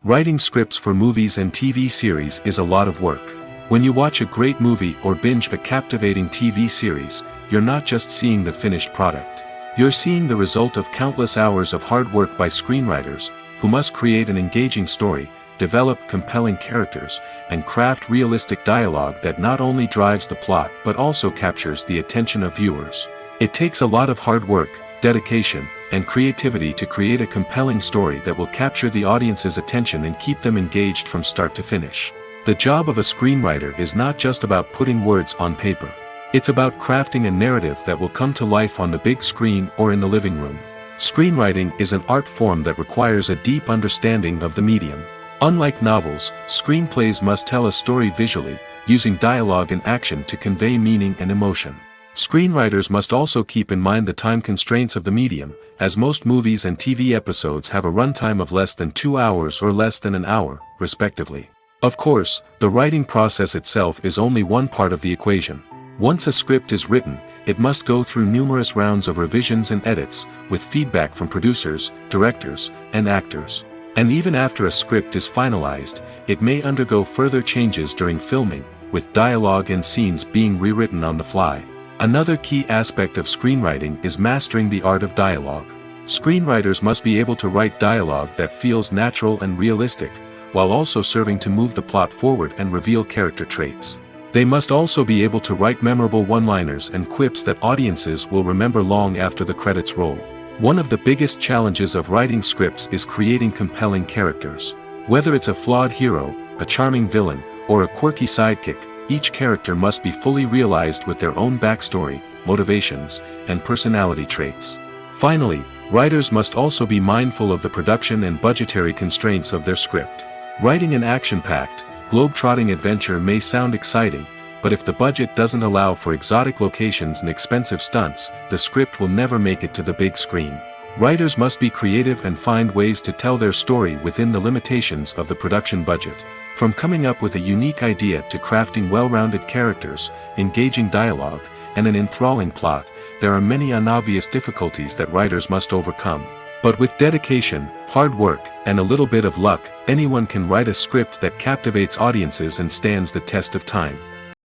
Writing scripts for movies and TV series is a lot of work. When you watch a great movie or binge a captivating TV series, you're not just seeing the finished product. You're seeing the result of countless hours of hard work by screenwriters, who must create an engaging story, develop compelling characters, and craft realistic dialogue that not only drives the plot but also captures the attention of viewers. It takes a lot of hard work, dedication, and creativity to create a compelling story that will capture the audience's attention and keep them engaged from start to finish. The job of a screenwriter is not just about putting words on paper. It's about crafting a narrative that will come to life on the big screen or in the living room. Screenwriting is an art form that requires a deep understanding of the medium. Unlike novels, screenplays must tell a story visually, using dialogue and action to convey meaning and emotion. Screenwriters must also keep in mind the time constraints of the medium, as most movies and TV episodes have a runtime of less than 2 hours or less than an hour, respectively. Of course, the writing process itself is only one part of the equation. Once a script is written, it must go through numerous rounds of revisions and edits, with feedback from producers, directors, and actors. And even after a script is finalized, it may undergo further changes during filming, with dialogue and scenes being rewritten on the fly. Another key aspect of screenwriting is mastering the art of dialogue. Screenwriters must be able to write dialogue that feels natural and realistic, while also serving to move the plot forward and reveal character traits. They must also be able to write memorable one-liners and quips that audiences will remember long after the credits roll. One of the biggest challenges of writing scripts is creating compelling characters. Whether it's a flawed hero, a charming villain, or a quirky sidekick, each character must be fully realized with their own backstory, motivations, and personality traits. Finally, writers must also be mindful of the production and budgetary constraints of their script. Writing an action-packed, globe-trotting adventure may sound exciting, but if the budget doesn't allow for exotic locations and expensive stunts, the script will never make it to the big screen. Writers must be creative and find ways to tell their story within the limitations of the production budget. From coming up with a unique idea to crafting well-rounded characters, engaging dialogue, and an enthralling plot, there are many unobvious difficulties that writers must overcome. But with dedication, hard work, and a little bit of luck, anyone can write a script that captivates audiences and stands the test of time.